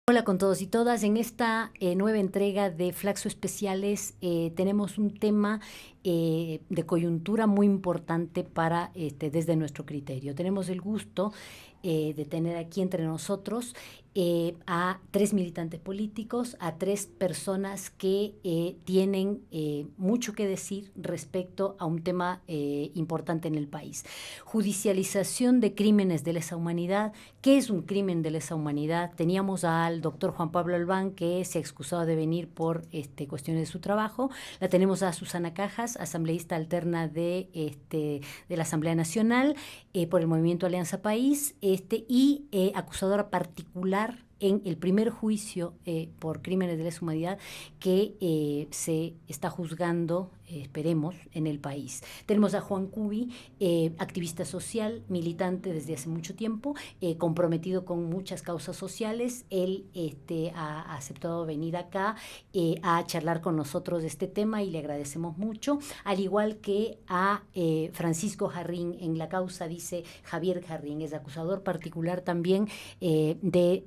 Hola con todos y todas. En esta nueva entrega de Flaxo Especiales tenemos un tema de coyuntura muy importante para desde nuestro criterio. Tenemos el gusto de tener aquí entre nosotros a tres militantes políticos, a tres personas que tienen mucho que decir respecto a un tema importante en el país. Judicialización de crímenes de lesa humanidad. ¿Qué es un crimen de lesa humanidad? Teníamos al doctor Juan Pablo Albán, que se ha excusado de venir por cuestiones de su trabajo. La tenemos a Susana Cajas, asambleísta alterna de la Asamblea Nacional por el Movimiento Alianza País, y acusadora particular en el primer juicio por crímenes de lesa humanidad que se está juzgando, esperemos, en el país. Tenemos a Juan Cubi, activista social, militante desde hace mucho tiempo, comprometido con muchas causas sociales. Él ha aceptado venir acá a charlar con nosotros de este tema y le agradecemos mucho, al igual que a Francisco Jarrín. En la causa dice Javier Jarrín, es acusador particular también de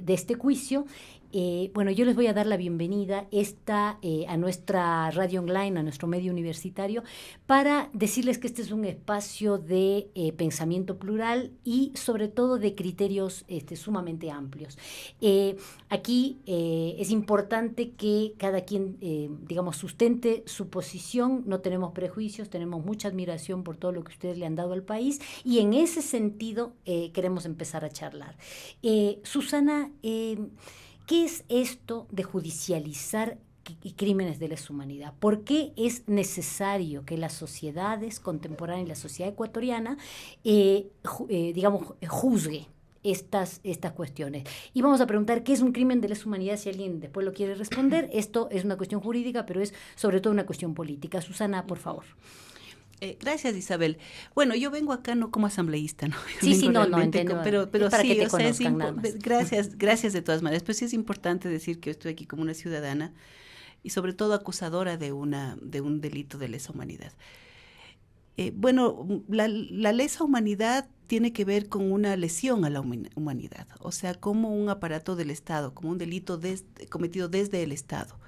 este juicio. Bueno, yo les voy a dar la bienvenida a nuestra radio online, a nuestro medio universitario, para decirles que este es un espacio de pensamiento plural y sobre todo de criterios sumamente amplios. Aquí es importante que cada quien, sustente su posición. No tenemos prejuicios, tenemos mucha admiración por todo lo que ustedes le han dado al país y en ese sentido queremos empezar a charlar. Susana, ¿qué es esto de judicializar crímenes de lesa humanidad? ¿Por qué es necesario que las sociedades contemporáneas y la sociedad ecuatoriana, juzgue estas cuestiones? Y vamos a preguntar qué es un crimen de lesa humanidad, si alguien después lo quiere responder. Esto es una cuestión jurídica, pero es sobre todo una cuestión política. Susana, por favor. Gracias, Isabel. Bueno, yo vengo acá no como asambleísta, ¿no? Sí, no entiendo. Pero para sí, que te conozcan nada más. Gracias de todas maneras. Pues sí es importante decir que yo estoy aquí como una ciudadana y sobre todo acusadora de un delito de lesa humanidad. La lesa humanidad tiene que ver con una lesión a la humanidad, o sea, como un aparato del Estado, como un delito cometido desde el Estado.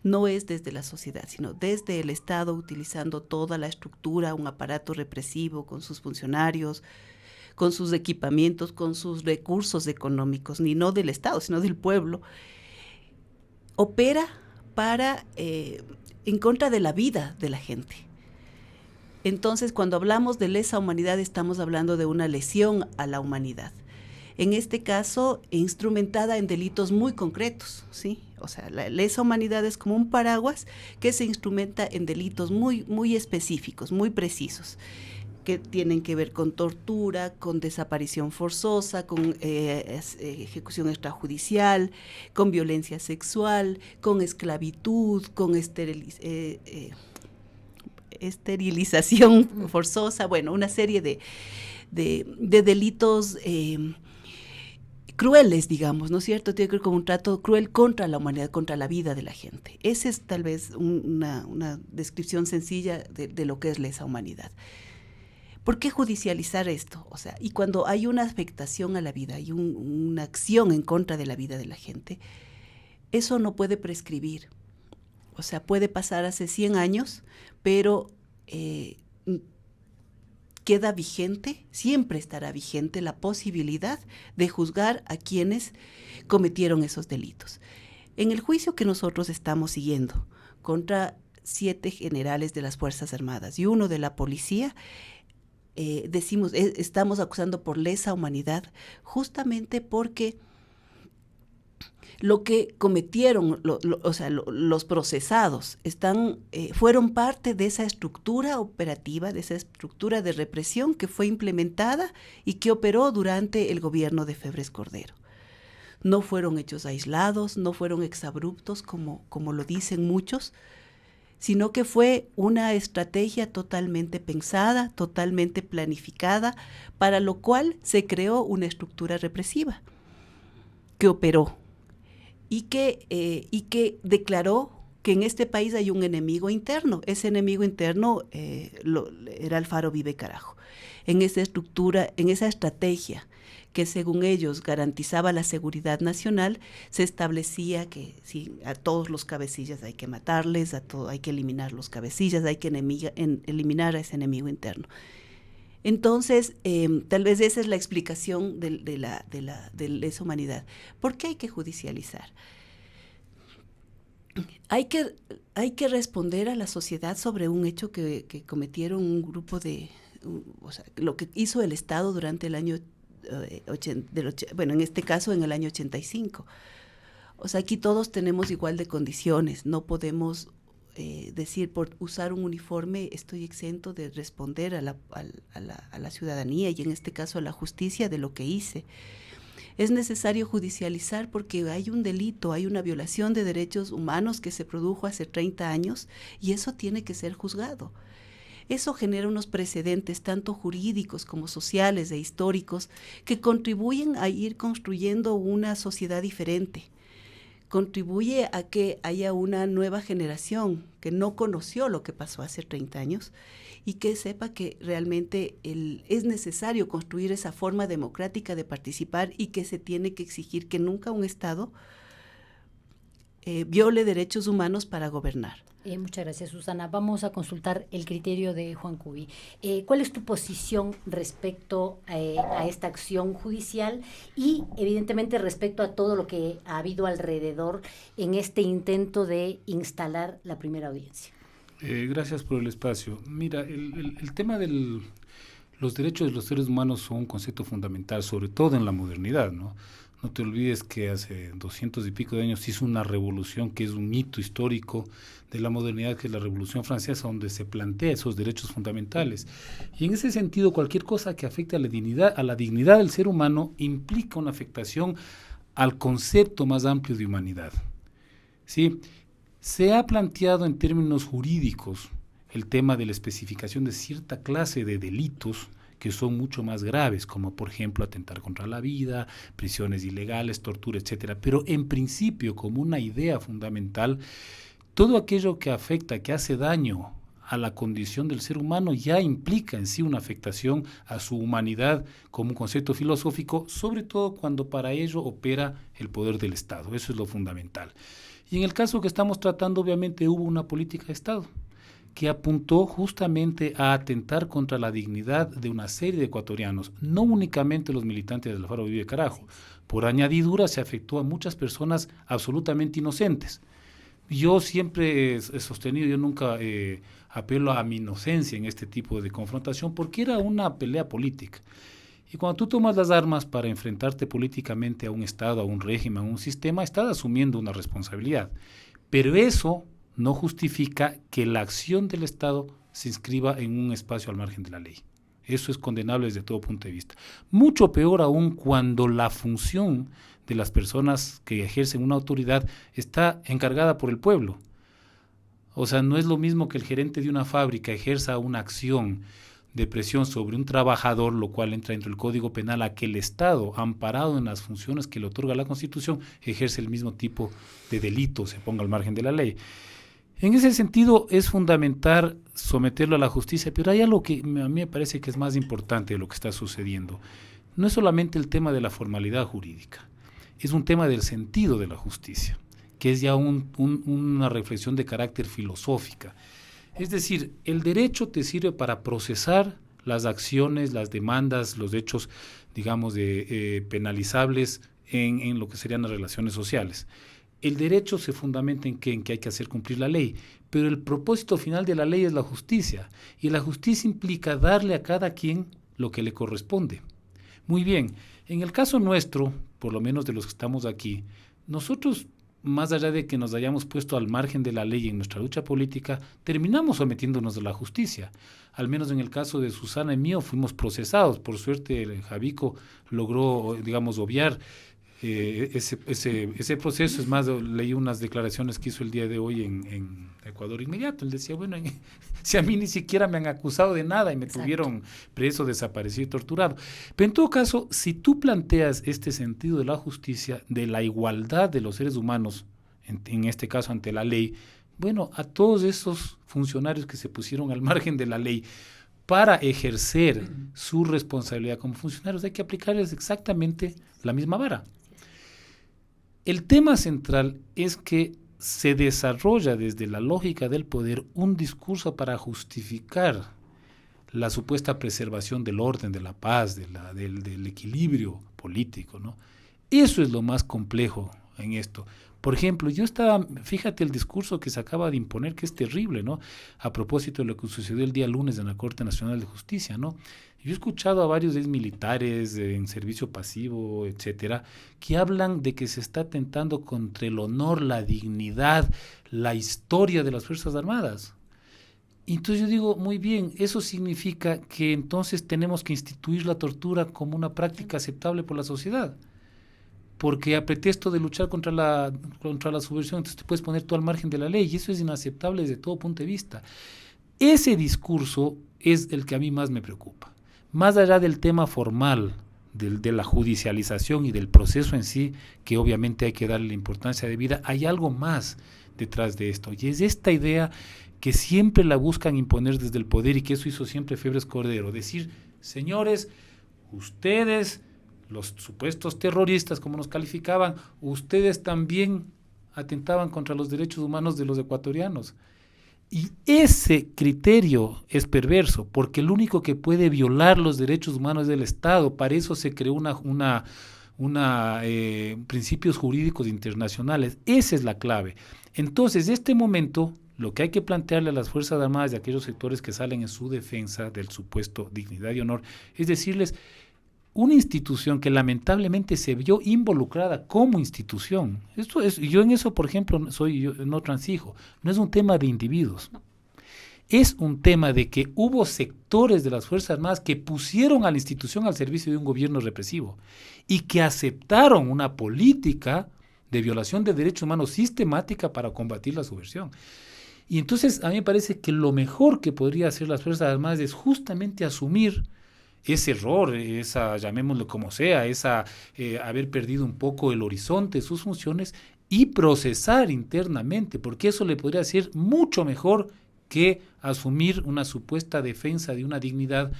No es desde la sociedad, sino desde el Estado, utilizando toda la estructura, un aparato represivo con sus funcionarios, con sus equipamientos, con sus recursos económicos, ni no del Estado, sino del pueblo. Opera en contra de la vida de la gente. Entonces, cuando hablamos de lesa humanidad, estamos hablando de una lesión a la humanidad. En este caso, instrumentada en delitos muy concretos, ¿sí? O sea, la lesa humanidad es como un paraguas que se instrumenta en delitos muy, muy específicos, muy precisos, que tienen que ver con tortura, con desaparición forzosa, con ejecución extrajudicial, con violencia sexual, con esclavitud, con esterilización forzosa, bueno, una serie de delitos crueles, digamos, ¿no es cierto? Tiene que ver con un trato cruel contra la humanidad, contra la vida de la gente. Esa es tal vez una descripción sencilla de lo que es lesa humanidad. ¿Por qué judicializar esto? O sea, y cuando hay una afectación a la vida, hay una acción en contra de la vida de la gente, eso no puede prescribir. O sea, puede pasar hace 100 años, pero queda vigente, siempre estará vigente la posibilidad de juzgar a quienes cometieron esos delitos. En el juicio que nosotros estamos siguiendo contra 7 generales de las Fuerzas Armadas y 1 de la policía, estamos acusando por lesa humanidad justamente porque lo que cometieron, los procesados, fueron parte de esa estructura operativa, de esa estructura de represión que fue implementada y que operó durante el gobierno de Febres Cordero. No fueron hechos aislados, no fueron exabruptos como lo dicen muchos, sino que fue una estrategia totalmente pensada, totalmente planificada, para lo cual se creó una estructura represiva que operó y que declaró que en este país hay un enemigo interno. Ese enemigo interno era Alfaro Vive Carajo. En esa estructura, en esa estrategia que según ellos garantizaba la seguridad nacional, se establecía que sí, a todos los cabecillas hay que matarles, hay que eliminar los cabecillas, hay que eliminar a ese enemigo interno. Entonces, tal vez esa es la explicación de lesa humanidad. ¿Por qué hay que judicializar? Hay que responder a la sociedad sobre un hecho que cometieron un grupo o sea, lo que hizo el Estado durante el año en este caso en el año 85. O sea, aquí todos tenemos igual de condiciones, no podemos decir por usar un uniforme estoy exento de responder a la ciudadanía y en este caso a la justicia de lo que hice. Es necesario judicializar porque hay un delito, hay una violación de derechos humanos que se produjo hace 30 años y eso tiene que ser juzgado. Eso genera unos precedentes tanto jurídicos como sociales e históricos que contribuyen a ir construyendo una sociedad diferente. Contribuye a que haya una nueva generación que no conoció lo que pasó hace 30 años y que sepa que realmente es necesario construir esa forma democrática de participar y que se tiene que exigir que nunca un Estado viole derechos humanos para gobernar. Muchas gracias, Susana. Vamos a consultar el criterio de Juan Cubi. ¿Cuál es tu posición respecto a esta acción judicial y, evidentemente, respecto a todo lo que ha habido alrededor en este intento de instalar la primera audiencia? Gracias por el espacio. Mira, el tema de los derechos de los seres humanos son un concepto fundamental, sobre todo en la modernidad, ¿no? No te olvides que hace 200 y pico de años se hizo una revolución que es un hito histórico de la modernidad, que es la Revolución Francesa, donde se plantea esos derechos fundamentales. Y en ese sentido, cualquier cosa que afecte a la dignidad del ser humano implica una afectación al concepto más amplio de humanidad. ¿Sí? Se ha planteado en términos jurídicos el tema de la especificación de cierta clase de delitos que son mucho más graves, como por ejemplo atentar contra la vida, prisiones ilegales, tortura, etcétera. Pero en principio, como una idea fundamental, todo aquello que afecta, que hace daño a la condición del ser humano ya implica en sí una afectación a su humanidad como un concepto filosófico, sobre todo cuando para ello opera el poder del Estado. Eso es lo fundamental. Y en el caso que estamos tratando, obviamente hubo una política de Estado que apuntó justamente a atentar contra la dignidad de una serie de ecuatorianos, no únicamente los militantes del Alfaro Vive Carajo. Por añadidura se afectó a muchas personas absolutamente inocentes. Yo siempre he sostenido, yo nunca apelo a mi inocencia en este tipo de confrontación, porque era una pelea política. Y cuando tú tomas las armas para enfrentarte políticamente a un Estado, a un régimen, a un sistema, estás asumiendo una responsabilidad. Pero eso no justifica que la acción del Estado se inscriba en un espacio al margen de la ley. Eso es condenable desde todo punto de vista. Mucho peor aún cuando la función de las personas que ejercen una autoridad está encargada por el pueblo. O sea, no es lo mismo que el gerente de una fábrica ejerza una acción de presión sobre un trabajador, lo cual entra dentro del Código Penal, a que el Estado, amparado en las funciones que le otorga la Constitución, ejerce el mismo tipo de delito, se ponga al margen de la ley. En ese sentido es fundamental someterlo a la justicia, pero hay algo que a mí me parece que es más importante de lo que está sucediendo. No es solamente el tema de la formalidad jurídica, es un tema del sentido de la justicia, que es ya una reflexión de carácter filosófica. Es decir, el derecho te sirve para procesar las acciones, las demandas, los hechos, digamos, penalizables en lo que serían las relaciones sociales. El derecho se fundamenta en que hay que hacer cumplir la ley, pero el propósito final de la ley es la justicia, y la justicia implica darle a cada quien lo que le corresponde. Muy bien, en el caso nuestro, por lo menos de los que estamos aquí, nosotros, más allá de que nos hayamos puesto al margen de la ley en nuestra lucha política, terminamos sometiéndonos a la justicia. Al menos en el caso de Susana y mío, fuimos procesados. Por suerte, el Javico logró, digamos, obviar ese proceso. Es más, leí unas declaraciones que hizo el día de hoy en Ecuador Inmediato. Él decía, bueno, si a mí ni siquiera me han acusado de nada y me tuvieron preso, desaparecido y torturado. Pero en todo caso, si tú planteas este sentido de la justicia, de la igualdad de los seres humanos, en este caso ante la ley, Bueno, a todos esos funcionarios que se pusieron al margen de la ley para ejercer su responsabilidad como funcionarios, hay que aplicarles exactamente la misma vara. El tema central es que se desarrolla desde la lógica del poder un discurso para justificar la supuesta preservación del orden, de la paz, del equilibrio político, ¿no? Eso es lo más complejo en esto. Por ejemplo, fíjate el discurso que se acaba de imponer, que es terrible, ¿no? A propósito de lo que sucedió el día lunes en la Corte Nacional de Justicia, ¿no? Yo he escuchado a varios exmilitares en servicio pasivo, etcétera, que hablan de que se está atentando contra el honor, la dignidad, la historia de las Fuerzas Armadas. Entonces yo digo, muy bien, eso significa que entonces tenemos que instituir la tortura como una práctica aceptable por la sociedad. Porque a pretexto de luchar contra la subversión, entonces te puedes poner tú al margen de la ley, y eso es inaceptable desde todo punto de vista. Ese discurso es el que a mí más me preocupa. Más allá del tema formal, de la judicialización y del proceso en sí, que obviamente hay que darle la importancia debida, hay algo más detrás de esto, y es esta idea que siempre la buscan imponer desde el poder, y que eso hizo siempre Febres Cordero, decir, señores, ustedes, los supuestos terroristas, como nos calificaban, ustedes también atentaban contra los derechos humanos de los ecuatorianos. Y ese criterio es perverso, porque el único que puede violar los derechos humanos es el Estado. Para eso se creó principios jurídicos internacionales. Esa es la clave. Entonces, en este momento, lo que hay que plantearle a las Fuerzas Armadas y a aquellos sectores que salen en su defensa del supuesto dignidad y honor, es decirles, una institución que lamentablemente se vio involucrada como institución. Yo en eso, por ejemplo, no transijo. No es un tema de individuos. No. Es un tema de que hubo sectores de las Fuerzas Armadas que pusieron a la institución al servicio de un gobierno represivo y que aceptaron una política de violación de derechos humanos sistemática para combatir la subversión. Y entonces a mí me parece que lo mejor que podría hacer las Fuerzas Armadas es justamente asumir ese error, llamémoslo como sea, haber perdido un poco el horizonte de sus funciones y procesar internamente, porque eso le podría ser mucho mejor que asumir una supuesta defensa de una dignidad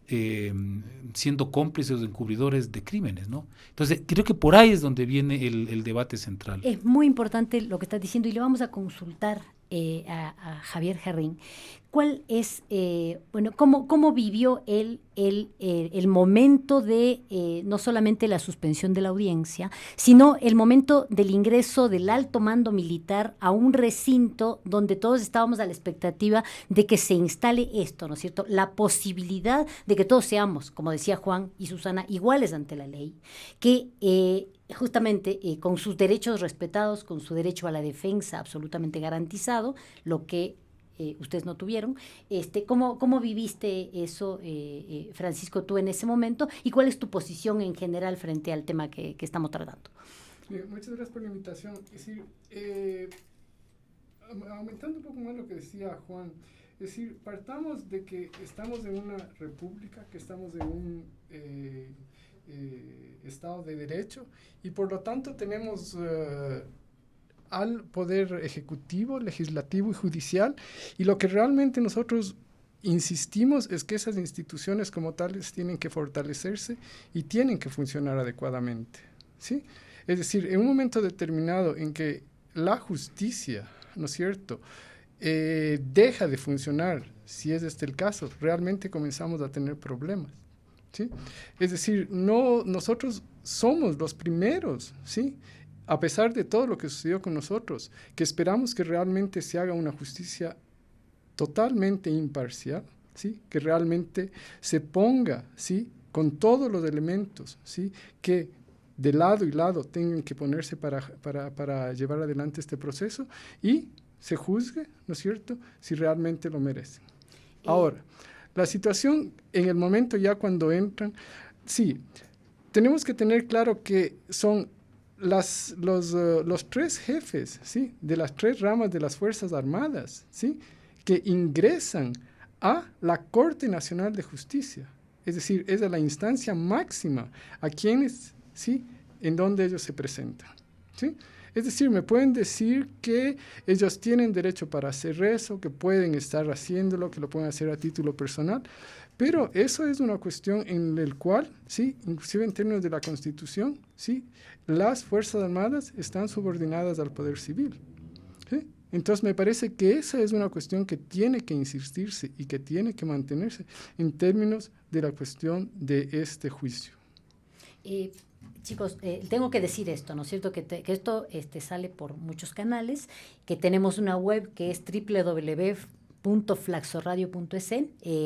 siendo cómplices o encubridores de crímenes, ¿no? Entonces, creo que por ahí es donde viene el debate central. Es muy importante lo que estás diciendo y le vamos a consultar a Javier Herring. ¿Cuál es, cómo vivió él el momento de no solamente la suspensión de la audiencia, sino el momento del ingreso del alto mando militar a un recinto donde todos estábamos a la expectativa de que se instale esto, ¿no es cierto? La posibilidad de que todos seamos, como decía Juan y Susana, iguales ante la ley, que justamente con sus derechos respetados, con su derecho a la defensa absolutamente garantizado, lo que ustedes no tuvieron. ¿Cómo viviste eso, Francisco, tú en ese momento? ¿Y cuál es tu posición en general frente al tema que estamos tratando? Bien, muchas gracias por la invitación. Es decir, aumentando un poco más lo que decía Juan, es decir, partamos de que estamos en una república, que estamos en un Estado de Derecho, y por lo tanto tenemos al poder ejecutivo, legislativo y judicial, y lo que realmente nosotros insistimos es que esas instituciones como tales tienen que fortalecerse y tienen que funcionar adecuadamente, ¿sí? Es decir, en un momento determinado en que la justicia, ¿no es cierto?, deja de funcionar, si es este el caso, realmente comenzamos a tener problemas, ¿sí? Es decir, nosotros somos los primeros, ¿sí?, a pesar de todo lo que sucedió con nosotros, que esperamos que realmente se haga una justicia totalmente imparcial, ¿sí?, que realmente se ponga, ¿sí?, con todos los elementos, ¿sí?, que de lado y lado tengan que ponerse para llevar adelante este proceso y se juzgue, ¿no es cierto?, si realmente lo merecen. Ahora, la situación en el momento ya cuando entran, sí, tenemos que tener claro que son los tres jefes, ¿sí?, de las tres ramas de las Fuerzas Armadas, ¿sí?, que ingresan a la Corte Nacional de Justicia. Es decir, es la instancia máxima a quienes, ¿sí?, en donde ellos se presentan, ¿sí? Es decir, me pueden decir que ellos tienen derecho para hacer eso, que pueden estar haciéndolo, que lo pueden hacer a título personal, pero eso es una cuestión en la cual, sí, inclusive en términos de la Constitución, sí, las Fuerzas Armadas están subordinadas al poder civil. ¿Sí? Entonces me parece que esa es una cuestión que tiene que insistirse y que tiene que mantenerse en términos de la cuestión de este juicio. Chicos, tengo que decir esto, ¿no es cierto? Que esto sale por muchos canales, que tenemos una web que es www.flaxoradio.es.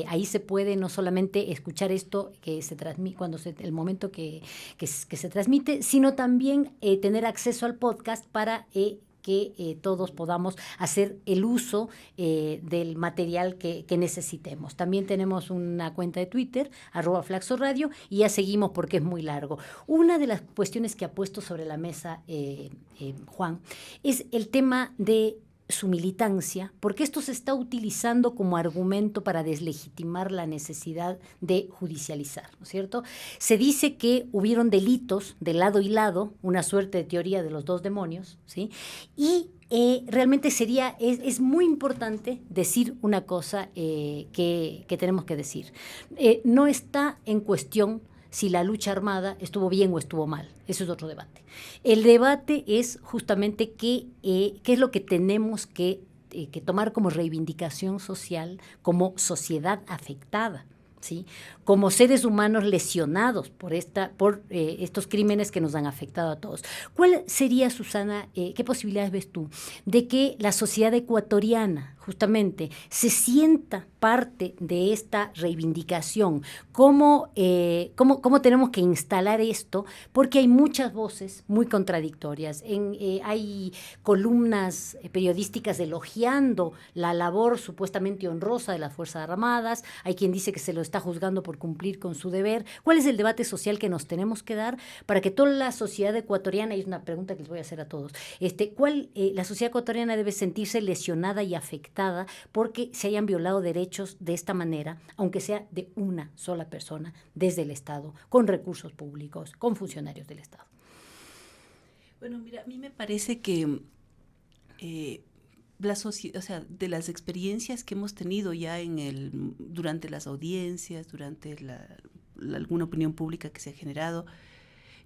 Ahí se puede no solamente escuchar esto que se transmite el momento que se transmite, sino también tener acceso al podcast para que todos podamos hacer el uso del material que necesitemos. También tenemos una cuenta de Twitter, @flaxoradio, y ya seguimos porque es muy largo. Una de las cuestiones que ha puesto sobre la mesa Juan es el tema de su militancia, porque esto se está utilizando como argumento para deslegitimar la necesidad de judicializar, ¿no es cierto? Se dice que hubieron delitos de lado y lado, una suerte de teoría de los dos demonios, ¿sí? Y realmente es muy importante decir una cosa que tenemos que decir. No está en cuestión si la lucha armada estuvo bien o estuvo mal. Eso es otro debate. El debate es justamente qué es lo que tenemos que tomar como reivindicación social, como sociedad afectada, ¿sí? Como seres humanos lesionados por estos crímenes que nos han afectado a todos. ¿Cuál sería, Susana, qué posibilidades ves tú de que la sociedad ecuatoriana justamente se sienta parte de esta reivindicación? ¿Cómo tenemos que instalar esto? Porque hay muchas voces muy contradictorias. Hay columnas periodísticas elogiando la labor supuestamente honrosa de las Fuerzas Armadas. Hay quien dice que se lo está juzgando por cumplir con su deber. ¿Cuál es el debate social que nos tenemos que dar para que toda la sociedad ecuatoriana, y es una pregunta que les voy a hacer a todos, la sociedad ecuatoriana debe sentirse lesionada y afectada porque se hayan violado derechos de esta manera, aunque sea de una sola persona desde el Estado, con recursos públicos, con funcionarios del Estado? Bueno, mira, a mí me parece que de las experiencias que hemos tenido ya durante las audiencias, durante alguna opinión pública que se ha generado,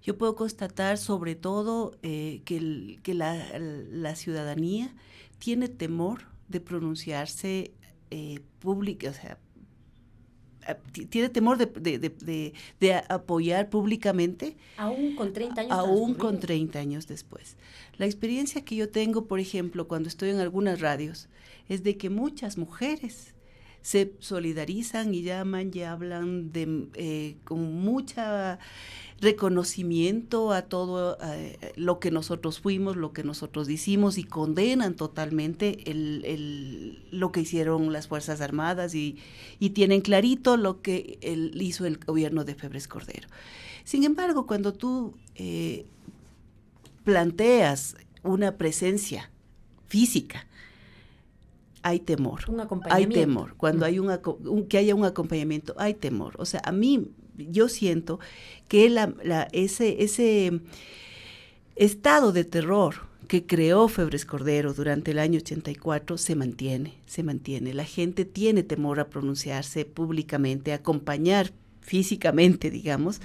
yo puedo constatar sobre todo que la ciudadanía tiene temor de pronunciarse tiene temor de apoyar públicamente. Aún con 30 años. Aún con 30 años después. La experiencia que yo tengo, por ejemplo, cuando estoy en algunas radios, es de que muchas mujeres se solidarizan y llaman y hablan con mucha reconocimiento a todo lo que nosotros fuimos, lo que nosotros hicimos, y condenan totalmente lo que hicieron las Fuerzas Armadas y tienen clarito lo que hizo el gobierno de Febres Cordero. Sin embargo, cuando tú planteas una presencia física, hay temor. Hay temor. Cuando hay que haya un acompañamiento, hay temor. O sea, a mí, yo siento que ese estado de terror que creó Febres Cordero durante el año 84 se mantiene. La gente tiene temor a pronunciarse públicamente, a acompañar físicamente, digamos,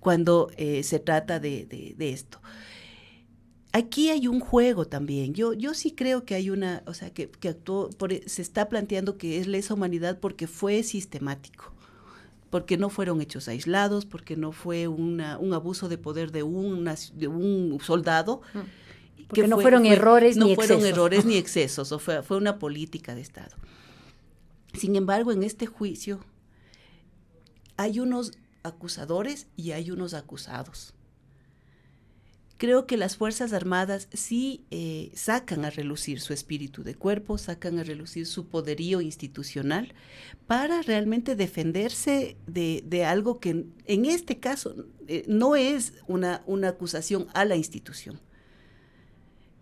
cuando se trata de esto. Aquí hay un juego también. Yo sí creo que hay que actuó, se está planteando que es lesa humanidad porque fue sistemático, porque no fueron hechos aislados, porque no fue un abuso de poder de un soldado. Porque no fueron errores ni excesos. No fueron errores ni excesos, fue una política de Estado. Sin embargo, en este juicio hay unos acusadores y hay unos acusados. Creo que las Fuerzas Armadas sí sacan a relucir su espíritu de cuerpo, sacan a relucir su poderío institucional para realmente defenderse de algo que en este caso no es una acusación a la institución.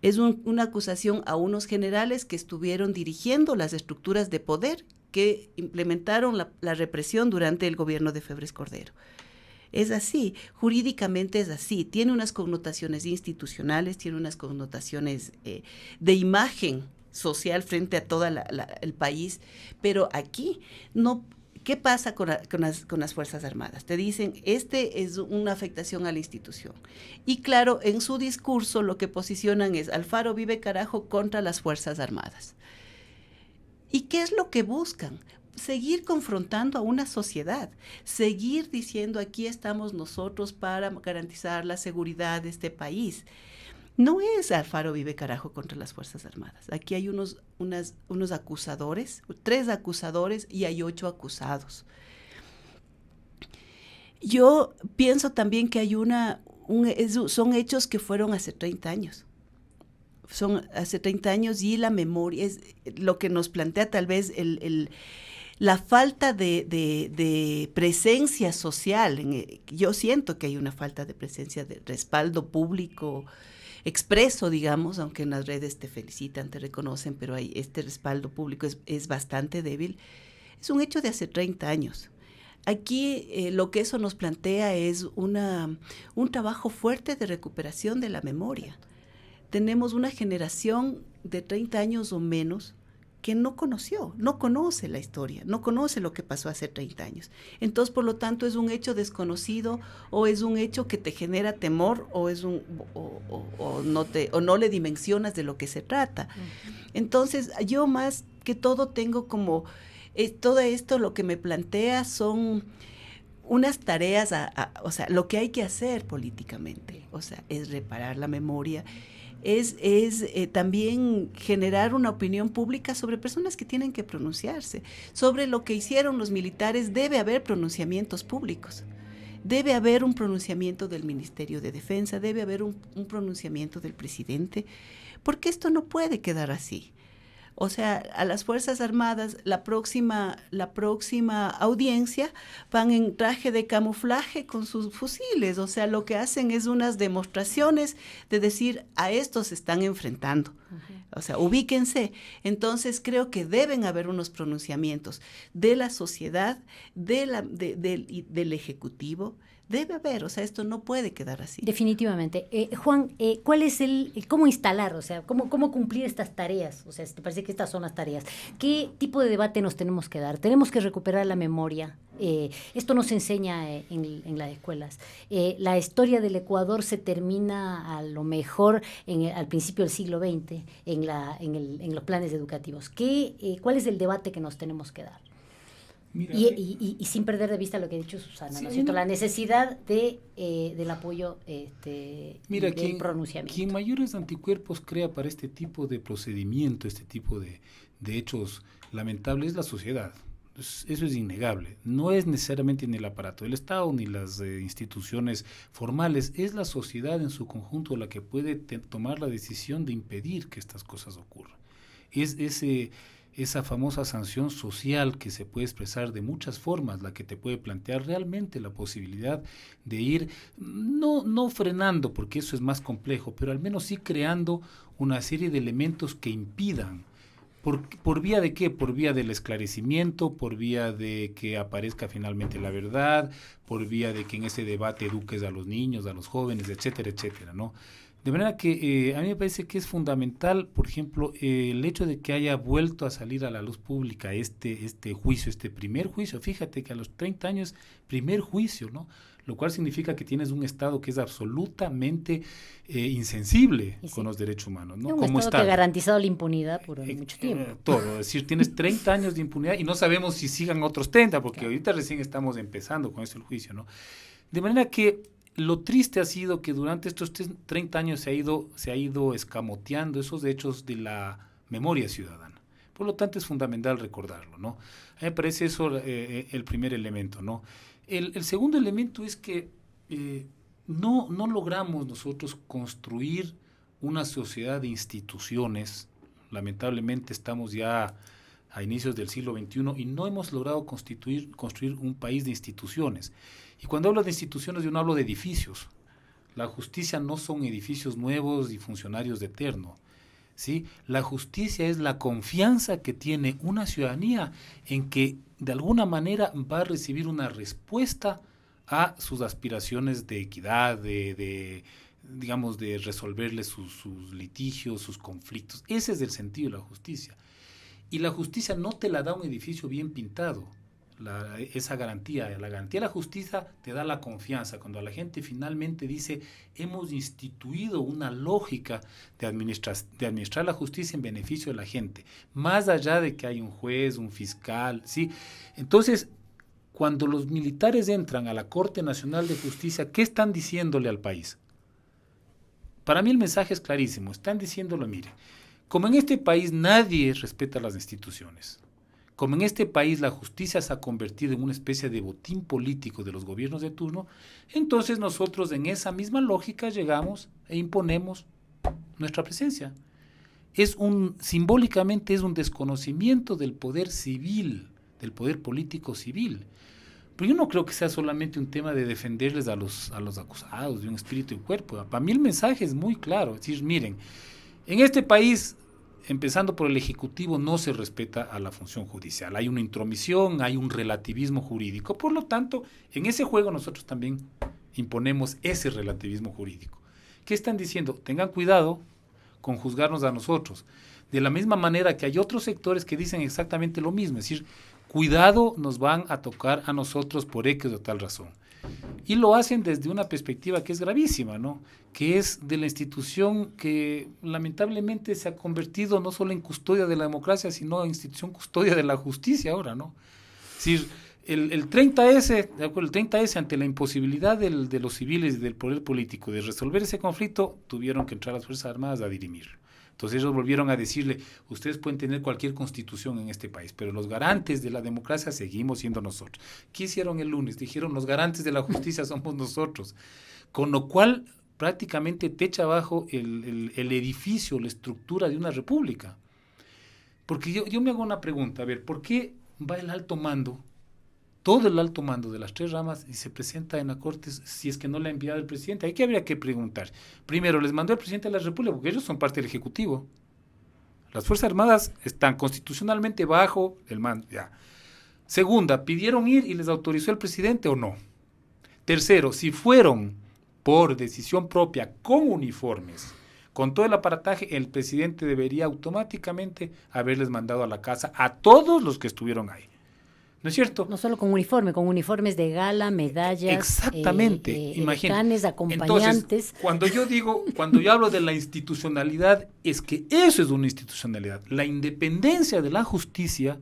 Es una acusación a unos generales que estuvieron dirigiendo las estructuras de poder que implementaron la represión durante el gobierno de Febres Cordero. Es así, jurídicamente es así, tiene unas connotaciones institucionales, tiene unas connotaciones de imagen social frente a todo el país, pero aquí no. ¿Qué pasa con las Fuerzas Armadas? Te dicen, es una afectación a la institución. Y claro, en su discurso lo que posicionan es Alfaro vive carajo contra las Fuerzas Armadas. ¿Y qué es lo que buscan? Seguir confrontando a una sociedad, seguir diciendo aquí estamos nosotros para garantizar la seguridad de este país. No es Alfaro vive carajo contra las Fuerzas Armadas. Aquí hay unos acusadores, 3 acusadores y hay 8 acusados. Yo pienso también que hay son hechos que fueron hace 30 años. Son hace 30 años y la memoria es lo que nos plantea tal vez la falta de presencia social. Yo siento que hay una falta de presencia de respaldo público expreso, digamos, aunque en las redes te felicitan, te reconocen, pero hay este respaldo público es bastante débil. Es un hecho de hace 30 años. Aquí lo que eso nos plantea es un trabajo fuerte de recuperación de la memoria. Tenemos una generación de 30 años o menos que no conoce la historia, no conoce lo que pasó hace 30 años. Entonces, por lo tanto, es un hecho desconocido o es un hecho que te genera temor o no le dimensionas de lo que se trata. Entonces, yo más que todo tengo como, todo esto lo que me plantea son unas tareas, o sea, lo que hay que hacer políticamente, o sea, es reparar la memoria, es también generar una opinión pública sobre personas que tienen que pronunciarse. Sobre lo que hicieron los militares debe haber pronunciamientos públicos. Debe haber un pronunciamiento del Ministerio de Defensa, debe haber un pronunciamiento del presidente, porque esto no puede quedar así. O sea, a las Fuerzas Armadas, la próxima audiencia van en traje de camuflaje con sus fusiles. O sea, lo que hacen es unas demostraciones de decir, a estos se están enfrentando. O sea, ubíquense. Entonces, creo que deben haber unos pronunciamientos de la sociedad, del Ejecutivo. Debe haber, o sea, esto no puede quedar así. Definitivamente. Juan, ¿cuál es cómo instalar, o sea, cómo cumplir estas tareas? O sea, ¿te parece que estas son las tareas? ¿Qué tipo de debate nos tenemos que dar? Tenemos que recuperar la memoria. Esto nos enseña en las escuelas. La historia del Ecuador se termina a lo mejor al principio del siglo XX en los planes educativos. ¿Cuál es el debate que nos tenemos que dar? Mira, y sin perder de vista lo que ha dicho Susana, sí, ¿no es cierto? La necesidad del apoyo del pronunciamiento. Quien mayores anticuerpos crea para este tipo de procedimiento, este tipo de hechos lamentables, es la sociedad. Eso es innegable. No es necesariamente ni el aparato del Estado ni las instituciones formales, es la sociedad en su conjunto la que puede tomar la decisión de impedir que estas cosas ocurran. Esa famosa sanción social que se puede expresar de muchas formas, la que te puede plantear realmente la posibilidad de ir, no frenando, porque eso es más complejo, pero al menos sí creando una serie de elementos que impidan. ¿Por vía de qué? Por vía del esclarecimiento, por vía de que aparezca finalmente la verdad, por vía de que en ese debate eduques a los niños, a los jóvenes, etcétera, etcétera, ¿no? De manera que a mí me parece que es fundamental, por ejemplo, el hecho de que haya vuelto a salir a la luz pública este juicio, este primer juicio. Fíjate que a los 30 años, primer juicio, ¿no? Lo cual significa que tienes un Estado que es absolutamente insensible con los derechos humanos, ¿no? Un Estado que ha garantizado la impunidad por mucho tiempo. Todo, es decir, tienes 30 años de impunidad y no sabemos si sigan otros 30, porque ahorita recién estamos empezando con el juicio, ¿no? De manera que lo triste ha sido que durante estos 30 años se ha ido escamoteando esos hechos de la memoria ciudadana. Por lo tanto, es fundamental recordarlo, ¿no? A mí me parece eso el primer elemento, ¿no? El segundo elemento es que no logramos nosotros construir una sociedad de instituciones. Lamentablemente estamos ya a inicios del siglo XXI y no hemos logrado construir un país de instituciones. Y cuando hablo de instituciones, yo no hablo de edificios. La justicia no son edificios nuevos y funcionarios de eterno, ¿sí? La justicia es la confianza que tiene una ciudadanía en que de alguna manera va a recibir una respuesta a sus aspiraciones de equidad, digamos, de resolverle sus litigios, sus conflictos. Ese es el sentido de la justicia. Y la justicia no te la da un edificio bien pintado. Esa garantía, la garantía de la justicia te da la confianza. Cuando la gente finalmente dice, hemos instituido una lógica de administrar la justicia en beneficio de la gente, más allá de que hay un juez, un fiscal, ¿sí? Entonces, cuando los militares entran a la Corte Nacional de Justicia, ¿qué están diciéndole al país? Para mí el mensaje es clarísimo. Están diciéndolo, mire, como en este país nadie respeta las instituciones, como en este país la justicia se ha convertido en una especie de botín político de los gobiernos de turno, entonces nosotros en esa misma lógica llegamos e imponemos nuestra presencia. Simbólicamente es un desconocimiento del poder civil, del poder político civil. Pero yo no creo que sea solamente un tema de defenderles a los acusados de un espíritu y cuerpo. Para mí el mensaje es muy claro. Es decir, miren, en este país, empezando por el Ejecutivo, no se respeta a la función judicial. Hay una intromisión, hay un relativismo jurídico. Por lo tanto, en ese juego nosotros también imponemos ese relativismo jurídico. ¿Qué están diciendo? Tengan cuidado con juzgarnos a nosotros. De la misma manera que hay otros sectores que dicen exactamente lo mismo. Es decir, cuidado, nos van a tocar a nosotros por X o tal razón. Y lo hacen desde una perspectiva que es gravísima, ¿no? Que es de la institución que lamentablemente se ha convertido no solo en custodia de la democracia, sino en institución custodia de la justicia ahora, ¿no? Es decir, el 30S, ante la imposibilidad de los civiles y del poder político de resolver ese conflicto, tuvieron que entrar las Fuerzas Armadas a dirimir. Entonces ellos volvieron a decirle, ustedes pueden tener cualquier constitución en este país, pero los garantes de la democracia seguimos siendo nosotros. ¿Qué hicieron el lunes? Dijeron, los garantes de la justicia somos nosotros. Con lo cual prácticamente te echa abajo el edificio, la estructura de una república. Porque yo me hago una pregunta, a ver, ¿por qué va el alto mando, todo el alto mando de las tres ramas, y se presenta en la Corte si es que no le ha enviado el presidente? Ahí que habría que preguntar. Primero, les mandó el presidente de la República, porque ellos son parte del Ejecutivo. Las Fuerzas Armadas están constitucionalmente bajo el mando. Ya. Segunda, ¿pidieron ir y les autorizó el presidente o no? Tercero, si fueron por decisión propia con uniformes, con todo el aparataje, el presidente debería automáticamente haberles mandado a la casa a todos los que estuvieron ahí. ¿No es cierto? No solo con uniforme, con uniformes de gala, medallas, exactamente, imagínate, acompañantes. Entonces, cuando yo hablo de la institucionalidad, es que eso es una institucionalidad. La independencia de la justicia,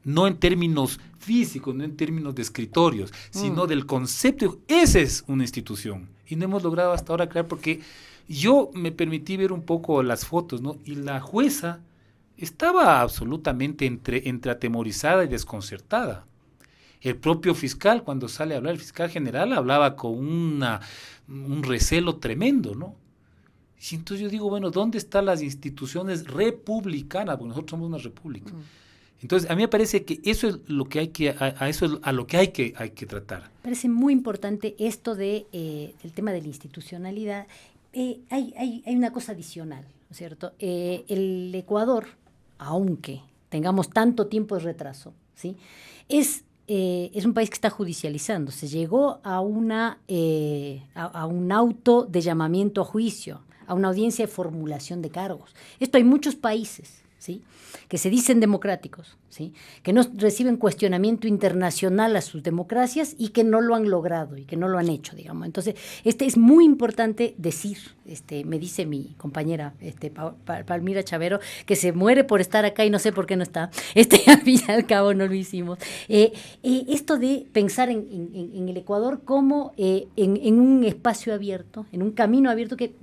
no en términos físicos, no en términos de escritorios, sino del concepto, esa es una institución. Y no hemos logrado hasta ahora crear, porque yo me permití ver un poco las fotos, ¿no? Y la jueza estaba absolutamente entre atemorizada y desconcertada. El propio fiscal, cuando sale a hablar, el fiscal general hablaba con un recelo tremendo, ¿no? Y entonces yo digo, bueno, ¿dónde están las instituciones republicanas? Porque nosotros somos una república. Entonces, a mí me parece que eso es lo que hay que, eso es a lo que hay que tratar. Parece muy importante esto del tema de la institucionalidad. Hay una cosa adicional, ¿no es cierto? El Ecuador, aunque tengamos tanto tiempo de retraso, ¿sí? Es un país que está judicializando. Se llegó a un auto de llamamiento a juicio, a una audiencia de formulación de cargos. Esto hay muchos países, ¿sí?, que se dicen democráticos, ¿sí?, que no reciben cuestionamiento internacional a sus democracias y que no lo han logrado y que no lo han hecho, digamos. Entonces, es muy importante decir, me dice mi compañera Palmira Chavero, que se muere por estar acá y no sé por qué no está, al fin y al cabo no lo hicimos. Esto de pensar en el Ecuador como en un espacio abierto, en un camino abierto que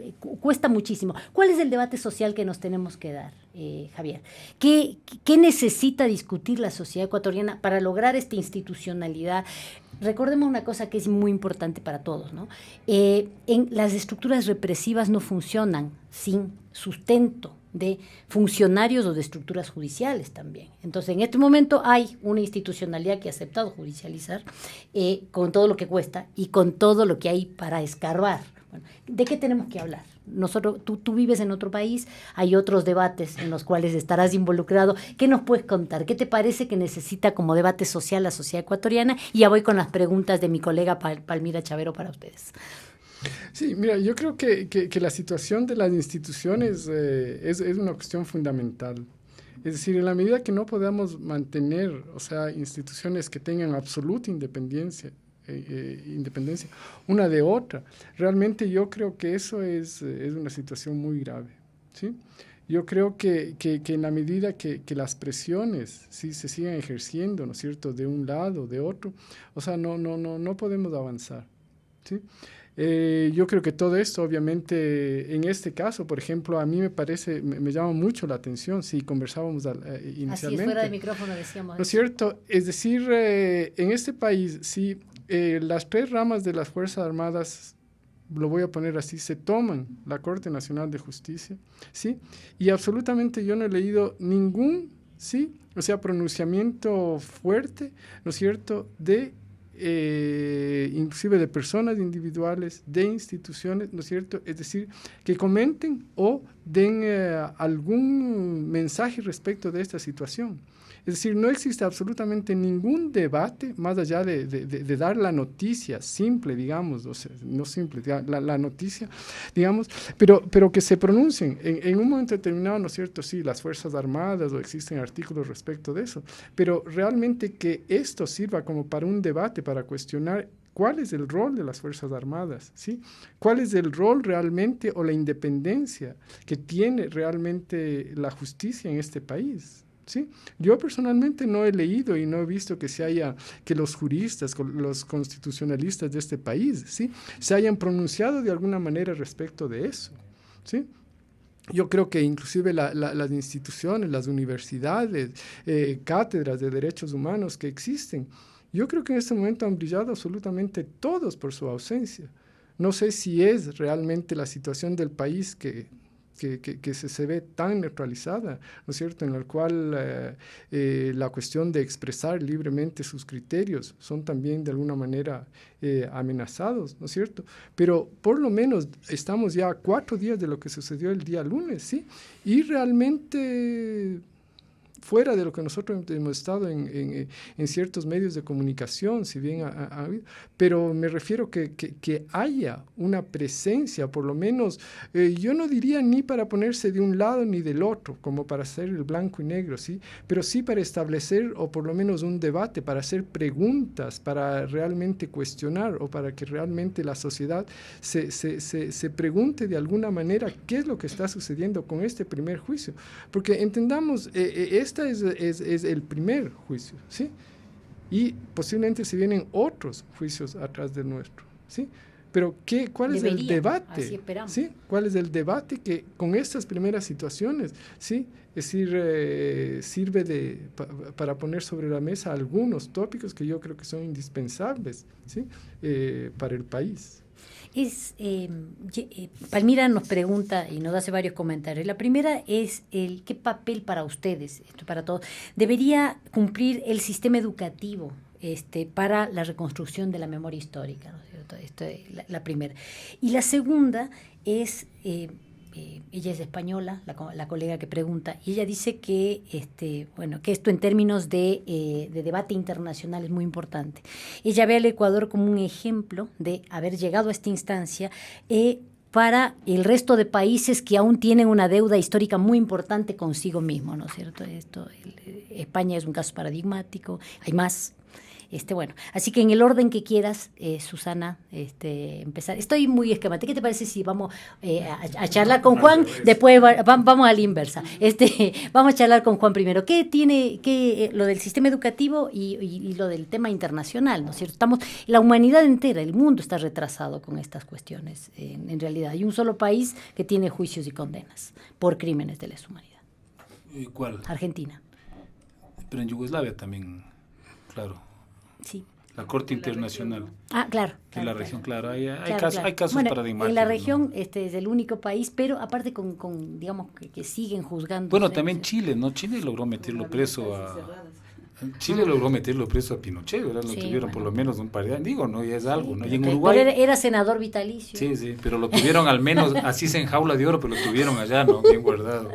cuesta muchísimo. ¿Cuál es el debate social que nos tenemos que dar, Javier? ¿Qué necesita discutir la sociedad ecuatoriana para lograr esta institucionalidad? Recordemos una cosa que es muy importante para todos, ¿no? Las estructuras represivas no funcionan sin sustento de funcionarios o de estructuras judiciales también. Entonces, en este momento hay una institucionalidad que ha aceptado judicializar con todo lo que cuesta y con todo lo que hay para escarbar. Bueno, ¿de qué tenemos que hablar? Nosotros, tú vives en otro país, hay otros debates en los cuales estarás involucrado. ¿Qué nos puedes contar? ¿Qué te parece que necesita como debate social la sociedad ecuatoriana? Y ya voy con las preguntas de mi colega Palmira Chavero para ustedes. Sí, mira, yo creo que la situación de las instituciones es una cuestión fundamental. Es decir, en la medida que no podamos mantener, o sea, instituciones que tengan absoluta independencia una de otra, realmente yo creo que eso es una situación muy grave, ¿sí? Yo creo que en la medida que las presiones ¿sí? se sigan ejerciendo, ¿no es cierto?, de un lado, de otro, o sea, no podemos avanzar, ¿sí? Yo creo que todo esto, obviamente, en este caso, por ejemplo, a mí me llama mucho la atención, si conversábamos inicialmente. Así es, fuera de micrófono decíamos. ¿No es cierto? Es decir, en este país, sí, las 3 ramas de las Fuerzas Armadas, lo voy a poner así, se toman la Corte Nacional de Justicia, ¿sí? Y absolutamente yo no he leído ningún, ¿sí? O sea, pronunciamiento fuerte, ¿no es cierto?, inclusive de personas individuales, de instituciones, ¿no es cierto? Es decir, que comenten o den algún mensaje respecto de esta situación. Es decir, no existe absolutamente ningún debate más allá de dar la noticia simple, digamos, o sea, no simple, la noticia, digamos, pero que se pronuncien en un momento determinado, ¿no es cierto? Sí, las Fuerzas Armadas o existen artículos respecto de eso, pero realmente que esto sirva como para un debate, para cuestionar cuál es el rol de las Fuerzas Armadas, ¿sí? ¿Cuál es el rol realmente o la independencia que tiene realmente la justicia en este país? ¿Sí? Yo personalmente no he leído y no he visto que los juristas, los constitucionalistas de este país, ¿sí?, se hayan pronunciado de alguna manera respecto de eso, ¿sí? Yo creo que inclusive las instituciones, las universidades, cátedras de derechos humanos que existen, yo creo que en este momento han brillado absolutamente todos por su ausencia. No sé si es realmente la situación del país que se ve tan neutralizada, ¿no es cierto?, en el cual la cuestión de expresar libremente sus criterios son también de alguna manera amenazados, ¿no es cierto? Pero por lo menos estamos ya a 4 días de lo que sucedió el día lunes, ¿sí? Y realmente fuera de lo que nosotros hemos estado en ciertos medios de comunicación, si bien ha habido, pero me refiero que haya una presencia, por lo menos, yo no diría ni para ponerse de un lado ni del otro, como para hacer el blanco y negro, ¿sí? Pero sí para establecer, o por lo menos un debate, para hacer preguntas, para realmente cuestionar, o para que realmente la sociedad se pregunte de alguna manera qué es lo que está sucediendo con este primer juicio. Porque entendamos, este es el primer juicio, ¿sí? Y posiblemente se vienen otros juicios atrás del nuestro, ¿sí? Pero ¿cuál es el debate? Así esperamos. ¿Sí? ¿Cuál es el debate que con estas primeras situaciones, ¿sí? Es decir, sirve para poner sobre la mesa algunos tópicos que yo creo que son indispensables, ¿sí? Para el país. Palmira nos pregunta y nos hace varios comentarios. La primera es ¿qué papel para ustedes, esto para todos, debería cumplir el sistema educativo para la reconstrucción de la memoria histórica, ¿no es cierto? Esto es la primera. Y la segunda es, ella es española, la colega que pregunta, y ella dice que esto en términos de debate internacional es muy importante. Ella ve al Ecuador como un ejemplo de haber llegado a esta instancia para el resto de países que aún tienen una deuda histórica muy importante consigo mismo, ¿no es cierto? España es un caso paradigmático, hay más. Bueno, así que en el orden que quieras, Susana, empezar. Estoy muy esquemática. ¿Qué te parece si vamos a charlar con Juan? Después vamos a la inversa. Vamos a charlar con Juan primero. ¿Qué tiene lo del sistema educativo y lo del tema internacional, ¿no es cierto? La humanidad entera, el mundo está retrasado con estas cuestiones. En realidad, hay un solo país que tiene juicios y condenas por crímenes de lesa humanidad. ¿Cuál? Argentina. Pero en Yugoslavia también, claro. Sí. La Corte Internacional. Claro. En la región, claro. Hay claro. casos bueno, paradigmáticos. En la región es el único país, pero aparte digamos, que siguen juzgando. Bueno, también Chile, ¿no? Chile logró meterlo preso Chile logró meterlo preso a Pinochet, ¿verdad? Lo tuvieron por lo menos un par de años, digo, ¿no? Ya es algo, ¿no? Y en Uruguay... Pero era senador vitalicio. Sí, pero lo tuvieron al menos, así se en jaula de oro, pero lo tuvieron allá, ¿no? Bien guardado.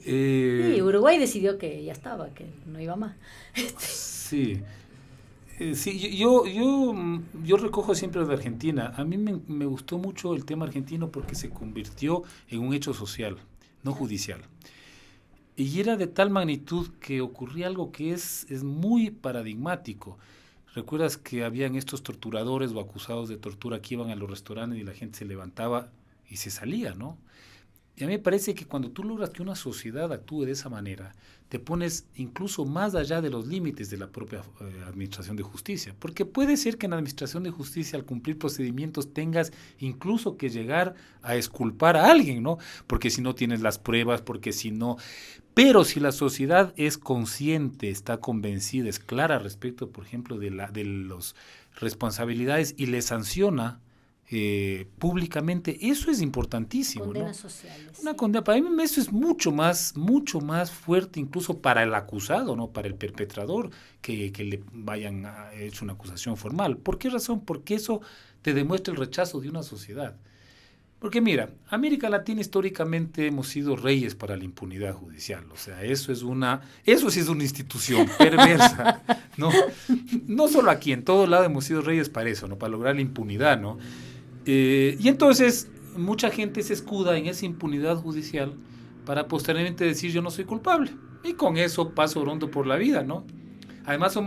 Sí, Uruguay decidió que ya estaba, que no iba más. Sí. Sí, yo recojo siempre de Argentina. A mí me gustó mucho el tema argentino porque se convirtió en un hecho social, no judicial. Y era de tal magnitud que ocurría algo que es muy paradigmático. ¿Recuerdas que habían estos torturadores o acusados de tortura que iban a los restaurantes y la gente se levantaba y se salía, ¿no? Y a mí me parece que cuando tú logras que una sociedad actúe de esa manera, te pones incluso más allá de los límites de la propia administración de justicia. Porque puede ser que en la administración de justicia, al cumplir procedimientos, tengas incluso que llegar a exculpar a alguien, ¿no? Porque si no tienes las pruebas, porque si no... Pero si la sociedad es consciente, está convencida, es clara respecto, por ejemplo, de las responsabilidades y le sanciona públicamente, eso es importantísimo. Condenas sociales. Una condena, para mí eso es mucho más fuerte incluso para el acusado, no para el perpetrador, que le vayan a hecho una acusación formal. ¿Por qué razón? Porque eso te demuestra el rechazo de una sociedad. Porque mira, América Latina históricamente hemos sido reyes para la impunidad judicial, o sea, eso sí es una institución perversa, ¿no? No solo aquí, en todo lado hemos sido reyes para eso, ¿no? Para lograr la impunidad, ¿no? Y entonces mucha gente se escuda en esa impunidad judicial para posteriormente decir yo no soy culpable, y con eso paso orondo por la vida, ¿no? Además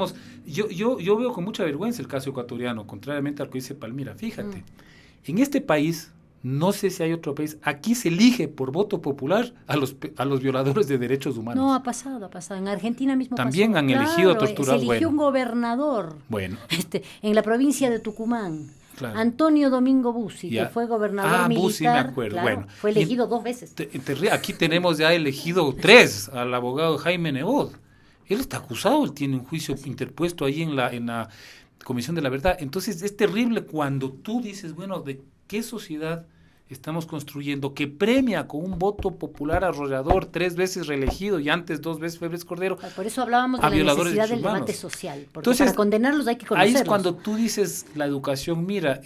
yo veo con mucha vergüenza el caso ecuatoriano, contrariamente a lo que dice Palmira, fíjate, en este país, no sé si hay otro país, aquí se elige por voto popular a los violadores de derechos humanos. No, ha pasado. En Argentina mismo también pasó. Han elegido torturar. Se eligió un gobernador en la provincia de Tucumán. Claro. Antonio Domingo Bussi, que fue gobernador militar. Bussi, me acuerdo. Claro, fue elegido 2 veces. Aquí tenemos ya elegido 3 al abogado Jaime Nebot. Él está acusado, él tiene un juicio interpuesto ahí en la Comisión de la Verdad. Entonces es terrible cuando tú dices, bueno, ¿de qué sociedad estamos construyendo que premia con un voto popular arrollador 3 veces reelegido y antes 2 veces Febres Cordero? Por eso hablábamos de la necesidad del debate social, porque entonces, para condenarlos hay que conocerlos. Ahí es cuando tú dices la educación. Mira,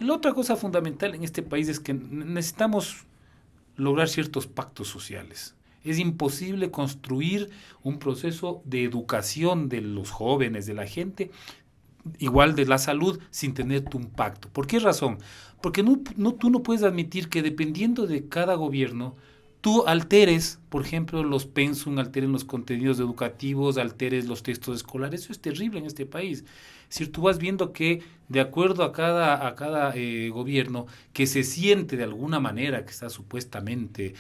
la otra cosa fundamental en este país es que necesitamos lograr ciertos pactos sociales. Es imposible construir un proceso de educación de los jóvenes, de la gente, igual de la salud, sin tener un pacto. ¿Por qué razón? Porque tú no puedes admitir que dependiendo de cada gobierno, tú alteres, por ejemplo, los pensum, alteres los contenidos educativos, alteres los textos escolares. Eso es terrible en este país. Es decir, tú vas viendo que de acuerdo a cada gobierno que se siente de alguna manera que está supuestamente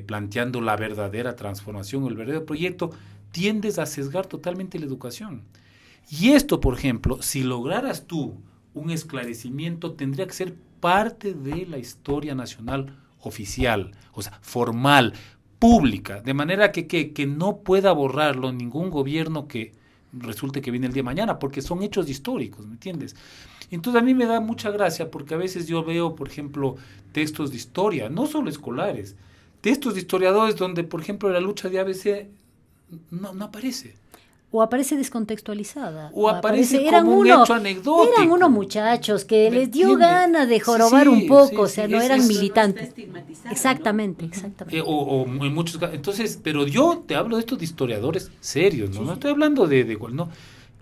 planteando la verdadera transformación o el verdadero proyecto, tiendes a sesgar totalmente la educación. Y esto, por ejemplo, si lograras tú un esclarecimiento, tendría que ser parte de la historia nacional oficial, o sea, formal, pública, de manera que no pueda borrarlo ningún gobierno que resulte que viene el día de mañana, porque son hechos históricos, ¿me entiendes? Entonces a mí me da mucha gracia, porque a veces yo veo, por ejemplo, textos de historia, no solo escolares, textos de historiadores donde, por ejemplo, la lucha de ABC no aparece. O aparece descontextualizada. O aparece como un hecho anecdótico. Eran unos muchachos que les dio ganas de jorobar un poco, no eran militantes. Exactamente. O en muchos casos. Entonces, pero yo te hablo de estos de historiadores serios, ¿no? No estoy hablando de igual, ¿no?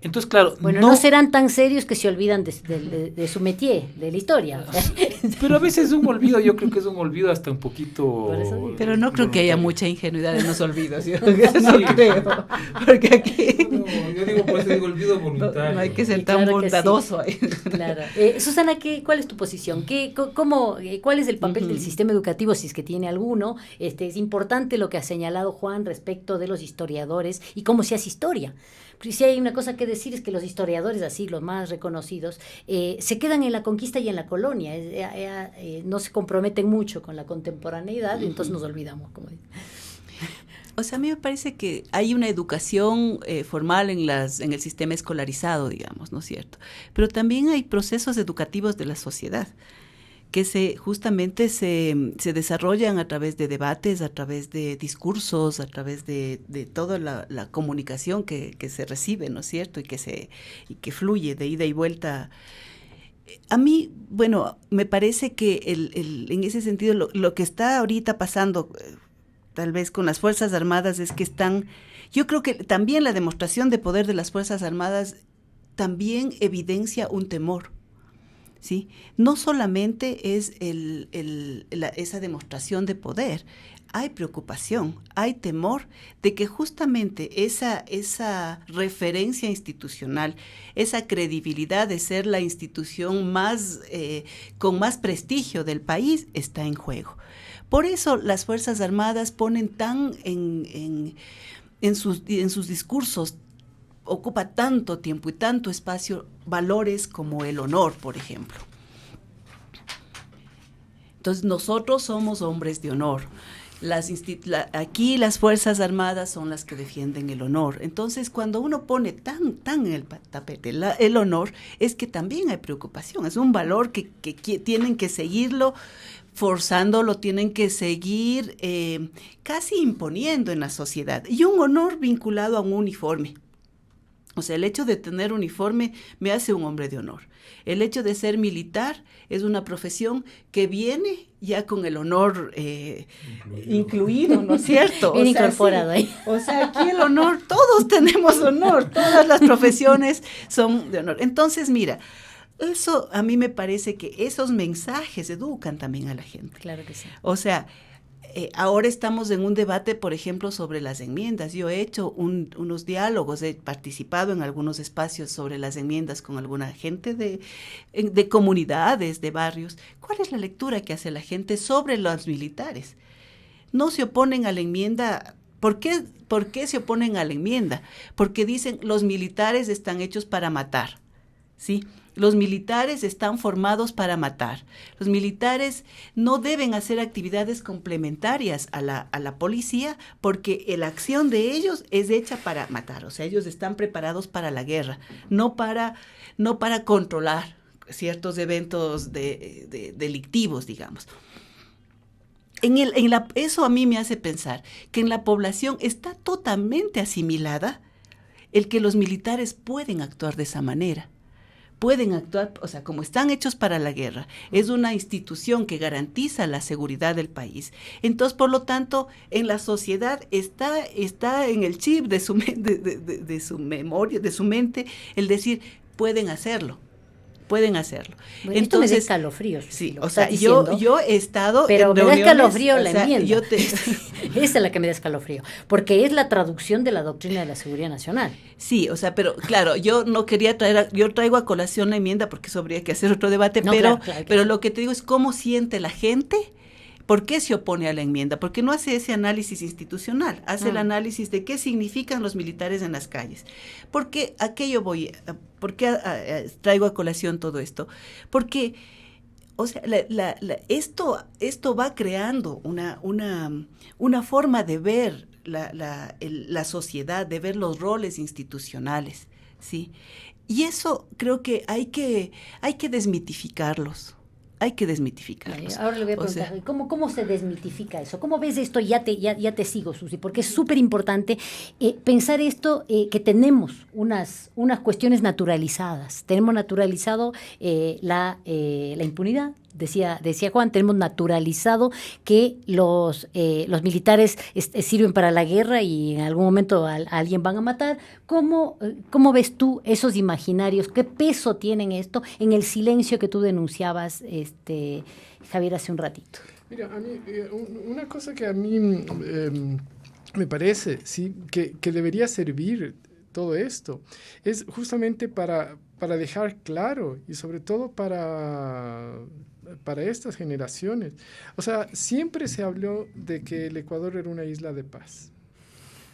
Entonces, claro. Bueno, no serán tan serios que se olvidan de su métier, de la historia. Pero a veces es un olvido, yo creo que es un olvido hasta un poquito. Pero no creo que haya mucha ingenuidad en los olvidos. Yo no creo. Porque aquí. No, yo digo, por eso digo olvido voluntario. No hay que ser tan bondadoso ahí. Claro. Susana, ¿cuál es tu posición? ¿Cuál es el papel del sistema educativo, si es que tiene alguno? Es importante lo que ha señalado Juan respecto de los historiadores y cómo se hace historia. Pero si hay una cosa que decir es que los historiadores, así los más reconocidos, se quedan en la conquista y en la colonia, no se comprometen mucho con la contemporaneidad, entonces nos olvidamos, como dicen. O sea, a mí me parece que hay una educación formal en el sistema escolarizado, digamos, ¿no es cierto? Pero también hay procesos educativos de la sociedad que justamente se desarrollan a través de debates, a través de discursos, a través de toda la comunicación que se recibe, ¿no es cierto? Y que fluye de ida y vuelta. A mí, bueno, me parece que en ese sentido lo que está ahorita pasando, tal vez con las Fuerzas Armadas, es que yo creo que también la demostración de poder de las Fuerzas Armadas también evidencia un temor, ¿sí? No solamente es esa demostración de poder, hay preocupación, hay temor de que justamente esa referencia institucional, esa credibilidad de ser la institución con más prestigio del país está en juego. Por eso las Fuerzas Armadas ponen tan en sus discursos, ocupa tanto tiempo y tanto espacio valores como el honor, por ejemplo. Entonces nosotros somos hombres de honor. Aquí las Fuerzas Armadas son las que defienden el honor. Entonces, cuando uno pone tan en el tapete el honor, es que también hay preocupación. Es un valor que tienen que seguirlo forzando, lo tienen que seguir casi imponiendo en la sociedad. Y un honor vinculado a un uniforme. O sea, el hecho de tener uniforme me hace un hombre de honor. El hecho de ser militar es una profesión que viene ya con el honor incluido, ¿no es cierto? Bien incorporado ahí. O sea, aquí el honor, todos tenemos honor, todas las profesiones son de honor. Entonces, mira, eso a mí me parece que esos mensajes educan también a la gente. Claro que sí. O sea, ahora estamos en un debate, por ejemplo, sobre las enmiendas. Yo he hecho unos diálogos, he participado en algunos espacios sobre las enmiendas con alguna gente de comunidades, de barrios. ¿Cuál es la lectura que hace la gente sobre los militares? No se oponen a la enmienda. ¿Por qué se oponen a la enmienda? Porque dicen los militares están hechos para matar, ¿sí? Los militares están formados para matar. Los militares no deben hacer actividades complementarias a la policía porque la acción de ellos es hecha para matar. O sea, ellos están preparados para la guerra, no para controlar ciertos eventos delictivos, digamos. Eso a mí me hace pensar que en la población está totalmente asimilada el que los militares pueden actuar de esa manera. Pueden actuar, o sea, como están hechos para la guerra, es una institución que garantiza la seguridad del país. Entonces, por lo tanto, en la sociedad está en el chip de su memoria, de su mente, el decir, pueden hacerlo. Bueno, entonces, esto me da escalofríos. Sí, o sea, yo he estado pero en me da escalofrío la sea, enmienda. Esa es la que me da escalofrío, porque es la traducción de la doctrina de la seguridad nacional. Sí, o sea, pero claro, yo no quería yo traigo a colación la enmienda porque eso habría que hacer otro debate, No, pero claro. Lo que te digo es cómo siente la gente. ¿Por qué se opone a la enmienda? Porque no hace ese análisis institucional, hace el análisis de qué significan los militares en las calles. ¿Por qué traigo a colación todo esto? Porque, o sea, esto va creando una forma de ver la sociedad, de ver los roles institucionales, ¿sí? Y eso creo que hay que desmitificarlos. Hay que desmitificarlos. Ahora le voy a preguntar, ¿cómo se desmitifica eso? ¿Cómo ves esto? Ya te sigo, Susi, porque es súper importante pensar esto, que tenemos unas cuestiones naturalizadas. Tenemos naturalizado la impunidad. Decía Juan, tenemos naturalizado que los militares sirven para la guerra y en algún momento a alguien van a matar. ¿Cómo ves tú esos imaginarios? ¿Qué peso tienen esto en el silencio que tú denunciabas, Javier, hace un ratito? Mira, a mí, una cosa que a mí me parece, sí, que debería servir todo esto, es justamente para dejar claro y sobre todo para estas generaciones. O sea, siempre se habló de que el Ecuador era una isla de paz,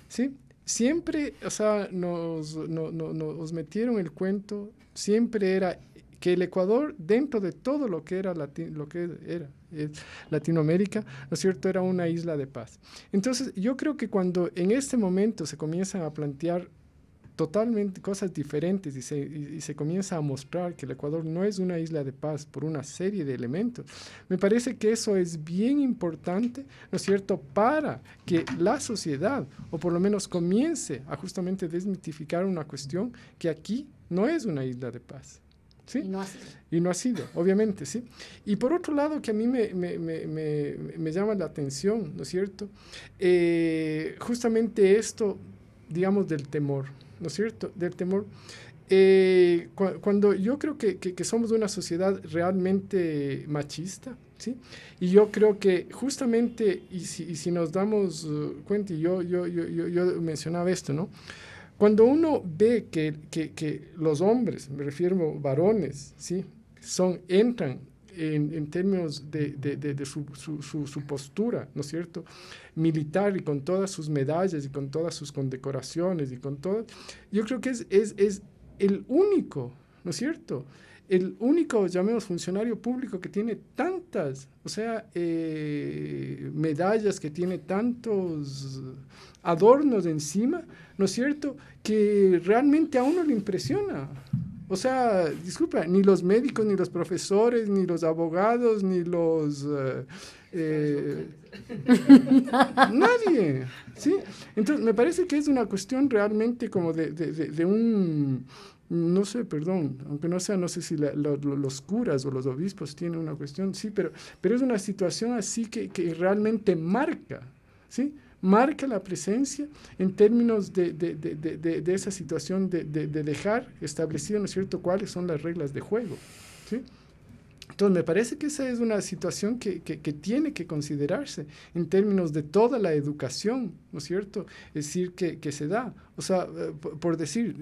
¿sí? Siempre, o sea, nos metieron el cuento, siempre era que el Ecuador, dentro de todo lo que era Latinoamérica, ¿no es cierto?, era una isla de paz. Entonces, yo creo que cuando en este momento se comienzan a plantear totalmente cosas diferentes y se comienza a mostrar que el Ecuador no es una isla de paz por una serie de elementos, me parece que eso es bien importante, ¿no es cierto?, para que la sociedad, o por lo menos comience a justamente desmitificar una cuestión que aquí no es una isla de paz. ¿Sí? Y no ha sido, obviamente, ¿sí? Y por otro lado, que a mí me llama la atención, ¿no es cierto?, justamente esto, digamos, del temor, ¿no es cierto?, del temor. Cuando yo creo que somos una sociedad realmente machista, ¿sí? Y yo creo que justamente, y si nos damos cuenta, y yo mencionaba esto, ¿no?, cuando uno ve que los hombres, me refiero varones, ¿sí?, entran en términos de su postura, ¿no es cierto?, militar, y con todas sus medallas y con todas sus condecoraciones y con todo, yo creo que es el único, ¿no es cierto?, el único, llamemos, funcionario público que tiene tantas, o sea, medallas, que tiene tantos adornos encima, ¿no es cierto?, que realmente a uno le impresiona. O sea, disculpa, ni los médicos, ni los profesores, ni los abogados, ni los... nadie, ¿sí? Entonces, me parece que es una cuestión realmente como de un... No sé, perdón, aunque no sea, no sé si los curas o los obispos tienen una cuestión, sí, pero es una situación así que realmente marca, ¿sí?, marca la presencia en términos de esa situación de dejar establecido, ¿no es cierto?, cuáles son las reglas de juego, ¿sí? Entonces, me parece que esa es una situación que tiene que considerarse en términos de toda la educación, ¿no es cierto?, es decir, que se da. O sea, por decir,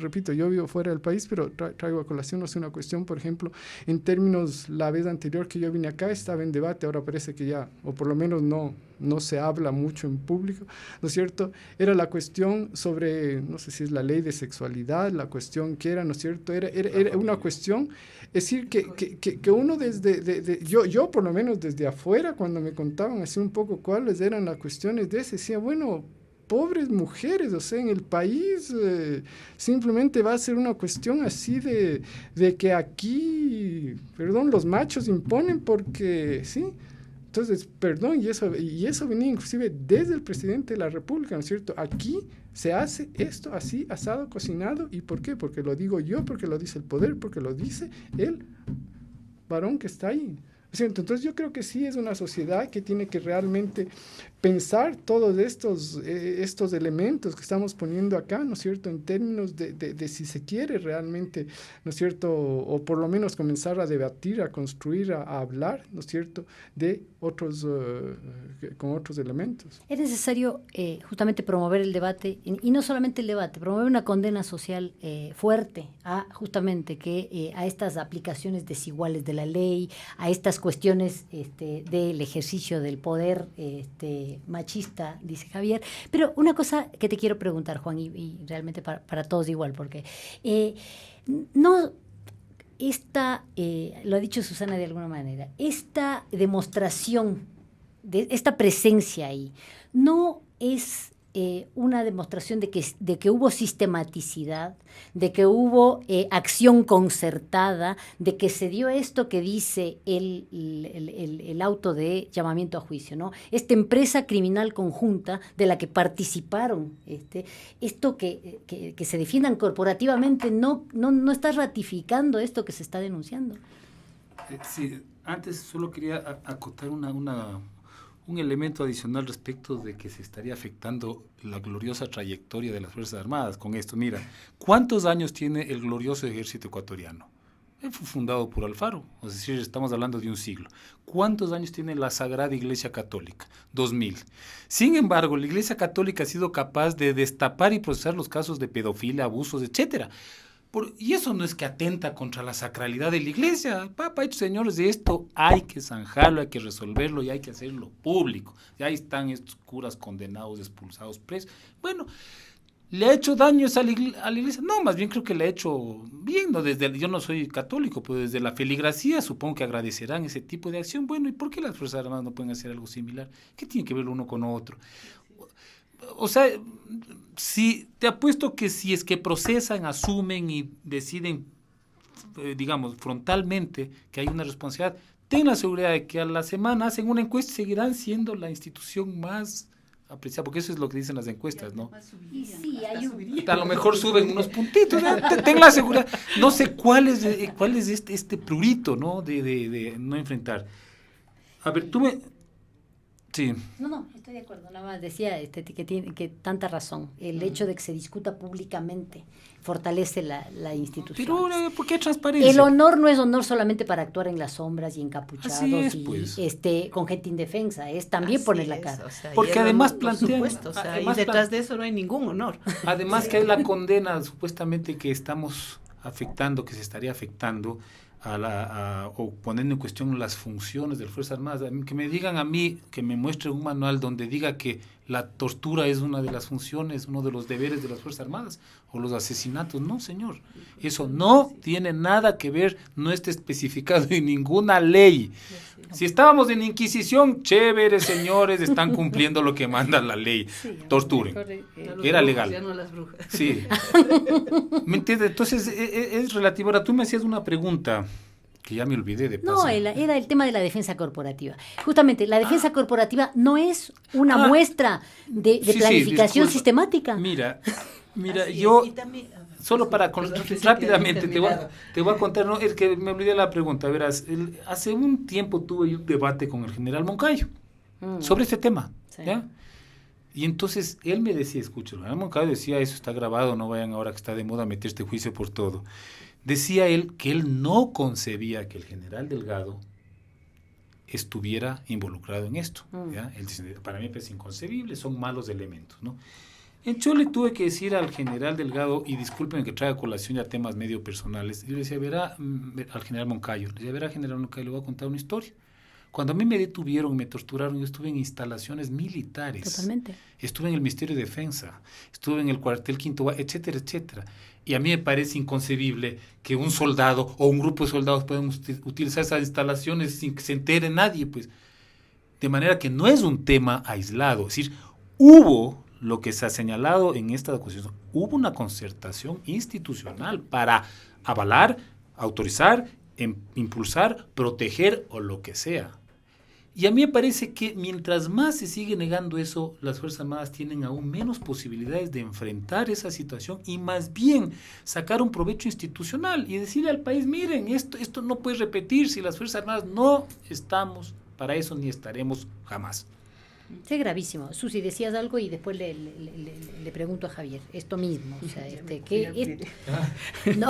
repito, yo vivo fuera del país, pero traigo a colación, no sé, una cuestión, por ejemplo, en términos, la vez anterior que yo vine acá estaba en debate, ahora parece que ya, o por lo menos no se habla mucho en público, ¿no es cierto?, era la cuestión sobre, no sé si es la ley de sexualidad, la cuestión que era, ¿no es cierto?, era una cuestión, es decir, que uno yo por lo menos desde afuera, cuando me contaban así un poco cuáles eran las cuestiones de ese, decía, bueno, pobres mujeres, o sea, en el país simplemente va a ser una cuestión así de que aquí, perdón, los machos imponen porque, ¿sí? Entonces, perdón, y eso venía inclusive desde el presidente de la República, ¿no es cierto? Aquí se hace esto así, asado, cocinado, ¿y por qué? Porque lo digo yo, porque lo dice el poder, porque lo dice el varón que está ahí. Entonces yo creo que sí es una sociedad que tiene que realmente pensar todos estos elementos que estamos poniendo acá, ¿no es cierto?, en términos de si se quiere realmente, ¿no es cierto?, o por lo menos comenzar a debatir, a construir, a hablar, ¿no es cierto?, de otros, con otros elementos. Es necesario justamente promover el debate, y no solamente el debate, promover una condena social fuerte a justamente a estas aplicaciones desiguales de la ley, a estas cuestiones del ejercicio del poder machista, dice Javier. Pero una cosa que te quiero preguntar, Juan, y realmente para todos igual, porque no... lo ha dicho Susana de alguna manera, esta demostración, esta presencia ahí, no es una demostración de que hubo sistematicidad, de que hubo acción concertada, de que se dio esto que dice el auto de llamamiento a juicio, ¿no? Esta empresa criminal conjunta de la que participaron, esto que se defiendan corporativamente, no está ratificando esto que se está denunciando. Sí, antes solo quería acotar un elemento adicional respecto de que se estaría afectando la gloriosa trayectoria de las Fuerzas Armadas con esto. Mira, ¿cuántos años tiene el glorioso ejército ecuatoriano? Fue fundado por Alfaro, es decir, estamos hablando de un siglo. ¿Cuántos años tiene la Sagrada Iglesia Católica? 2000. Sin embargo, la Iglesia Católica ha sido capaz de destapar y procesar los casos de pedofilia, abusos, etcétera. Y eso no es que atenta contra la sacralidad de la iglesia. Papá, señores, de esto hay que zanjarlo, hay que resolverlo y hay que hacerlo público. Y ahí están estos curas condenados, expulsados, presos. Bueno, ¿le ha hecho daños a la iglesia? No, más bien creo que le ha hecho bien. ¿No? Yo no soy católico, pero desde la feligresía supongo que agradecerán ese tipo de acción. Bueno, ¿y por qué las Fuerzas Armadas no pueden hacer algo similar? ¿Qué tiene que ver uno con otro? o sea, si te apuesto que si es que procesan, asumen y deciden, digamos, frontalmente que hay una responsabilidad, ten la seguridad de que a la semana hacen una encuesta y seguirán siendo la institución más apreciada, porque eso es lo que dicen las encuestas, ¿no? Y sí, hay A lo mejor suben unos puntitos, ten la seguridad. No sé cuál es este prurito, ¿no? De no enfrentar. A ver, tú me... Sí. No, estoy de acuerdo. Nada más decía que tiene que tanta razón. El hecho de que se discuta públicamente fortalece la institución. Pero, ¿por qué transparencia? El honor no es honor solamente para actuar en las sombras y encapuchados es, y pues. Con gente indefensa. Es también Así poner la es, cara. o sea, porque y además por supuesto, o sea, además y detrás de eso no hay ningún honor. Además que hay la condena supuestamente que estamos afectando, que se estaría afectando o poniendo en cuestión las funciones de las Fuerzas Armadas. Que me digan a mí, que me muestren un manual donde diga que la tortura es una de las funciones, uno de los deberes de las Fuerzas Armadas, o los asesinatos. No, señor, eso no tiene nada que ver, no está especificado en ninguna ley. Si estábamos en Inquisición, chévere, señores, están cumpliendo lo que manda la ley. Torturen. Era legal. Ya no las brujas. Sí. ¿Me entiendes? Entonces, es relativo. Ahora, tú me hacías una pregunta que ya me olvidé de paso. No, era el tema de la defensa corporativa. Justamente, la defensa corporativa no es una muestra de planificación sistemática. Mira, Así yo... es, y también, solo para rápidamente te voy a contar, no, el que me olvidé la pregunta. Verás, hace un tiempo tuve un debate con el general Moncayo sobre este tema, Sí. ¿ya? Y entonces él me decía, escucha, el general Moncayo decía, eso está grabado, no vayan ahora que está de moda a meter este juicio por todo. Decía él que él no concebía que el general Delgado estuviera involucrado en esto, ¿ya? Él dice, para mí es inconcebible, son malos elementos, ¿no? Yo le tuve que decir al general Delgado, y disculpen que traiga colación ya temas medio personales, yo le decía, verá, al general Moncayo, le decía, verá, general Moncayo, le voy a contar una historia. Cuando a mí me detuvieron, me torturaron, yo estuve en instalaciones militares. Totalmente. Estuve en el Ministerio de Defensa, estuve en el cuartel Quinto, etcétera, etcétera. Y a mí me parece inconcebible que un soldado o un grupo de soldados puedan utilizar esas instalaciones sin que se entere nadie, pues. De manera que no es un tema aislado. Es decir, hubo lo que se ha señalado en esta acusación, hubo una concertación institucional para avalar, autorizar, impulsar, proteger o lo que sea. Y a mí me parece que mientras más se sigue negando eso, las Fuerzas Armadas tienen aún menos posibilidades de enfrentar esa situación y más bien sacar un provecho institucional y decirle al país, miren, esto no puede repetirse, las Fuerzas Armadas no estamos para eso ni estaremos jamás. Sí, gravísimo. Susi, decías algo y después le pregunto a Javier esto mismo. O sea, no.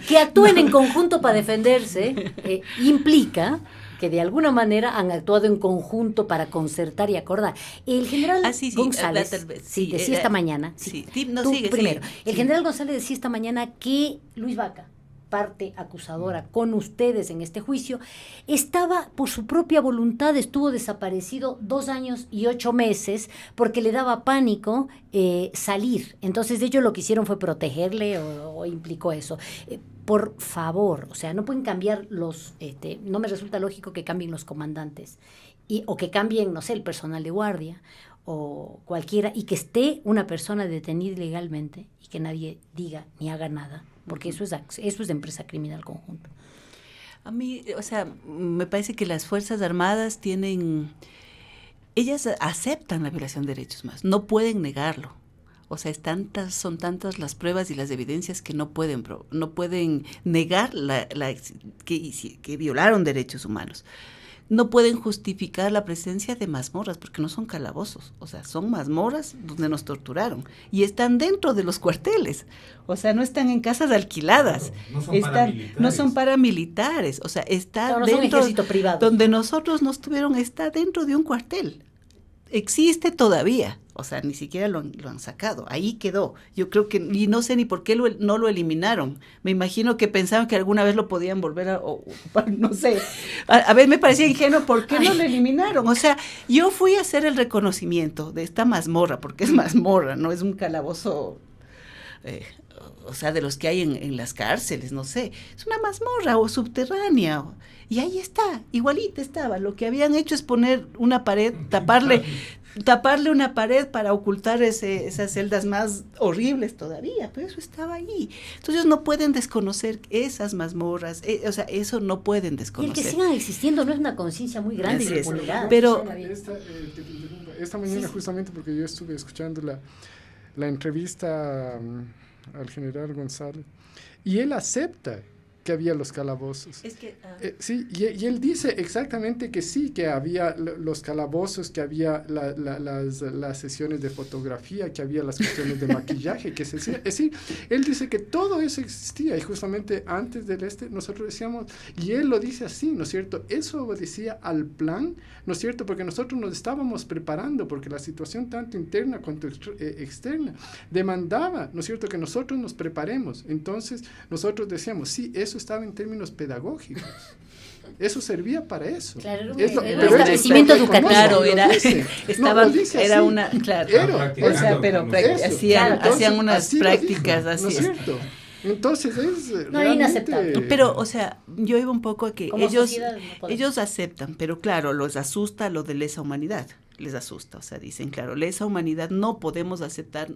Que actúen en conjunto para defenderse implica que de alguna manera han actuado en conjunto para concertar y acordar. El general González decía esta mañana. Primero, el general González decía esta mañana que Luis Vaca, parte acusadora con ustedes en este juicio, estaba por su propia voluntad, estuvo desaparecido 2 años y 8 meses porque le daba pánico salir. Entonces ellos lo que hicieron fue protegerle o implicó eso. Por favor, o sea, no pueden cambiar no me resulta lógico que cambien los comandantes o que cambien, no sé, el personal de guardia o cualquiera, y que esté una persona detenida ilegalmente y que nadie diga ni haga nada, porque eso es de empresa criminal conjunto. A mí, o sea, me parece que las Fuerzas Armadas ellas aceptan la violación de derechos humanos, no pueden negarlo. O sea, son tantas las pruebas y las evidencias que no pueden negar que violaron derechos humanos. No pueden justificar la presencia de mazmorras, porque no son calabozos, o sea, son mazmorras donde nos torturaron y están dentro de los cuarteles, o sea, no están en casas alquiladas, no son paramilitares, o sea, está dentro, son ejército privado. Donde nosotros nos tuvieron, está dentro de un cuartel, existe todavía, o sea, ni siquiera lo han sacado, ahí quedó. Yo creo que, y no sé ni por qué no lo eliminaron. Me imagino que pensaban que alguna vez lo podían volver a ocupar, no sé. A ver, me parecía ingenuo, ¿por qué no lo eliminaron? O sea, yo fui a hacer el reconocimiento de esta mazmorra, porque es mazmorra, no es un calabozo, o sea, de los que hay en las cárceles, no sé. Es una mazmorra o subterránea, y ahí está, igualita estaba. Lo que habían hecho es poner una pared, taparle taparle una pared para ocultar esas celdas más horribles todavía, pero eso estaba ahí. Entonces ellos no pueden desconocer esas mazmorras, o sea, eso no pueden desconocer. Y el que sigan existiendo no es una conciencia muy grande de impunidad. Pero esta mañana justamente porque yo estuve escuchando la entrevista al general González y él acepta que había los calabozos. Es que, sí, y él dice exactamente que sí, que había los calabozos, que había las sesiones de fotografía, que había las cuestiones de maquillaje, que se hacía. Es decir, él dice que todo eso existía y justamente antes del nosotros decíamos, y él lo dice así, ¿no es cierto? Eso obedecía al plan, ¿no es cierto? Porque nosotros nos estábamos preparando, porque la situación tanto interna cuanto externa demandaba, ¿no es cierto?, que nosotros nos preparemos. Entonces, nosotros decíamos, sí, eso estaba en términos pedagógicos. Eso servía para eso. Claro, pero el establecimiento educativo. Claro, era una, claro, o sea, pero hacían unas prácticas así. ¿No es cierto? Entonces es no, inaceptable. Pero, o sea, yo iba un poco a que ellos aceptan, pero claro, los asusta lo de lesa humanidad. Les asusta, o sea, dicen, claro, lesa humanidad no podemos aceptar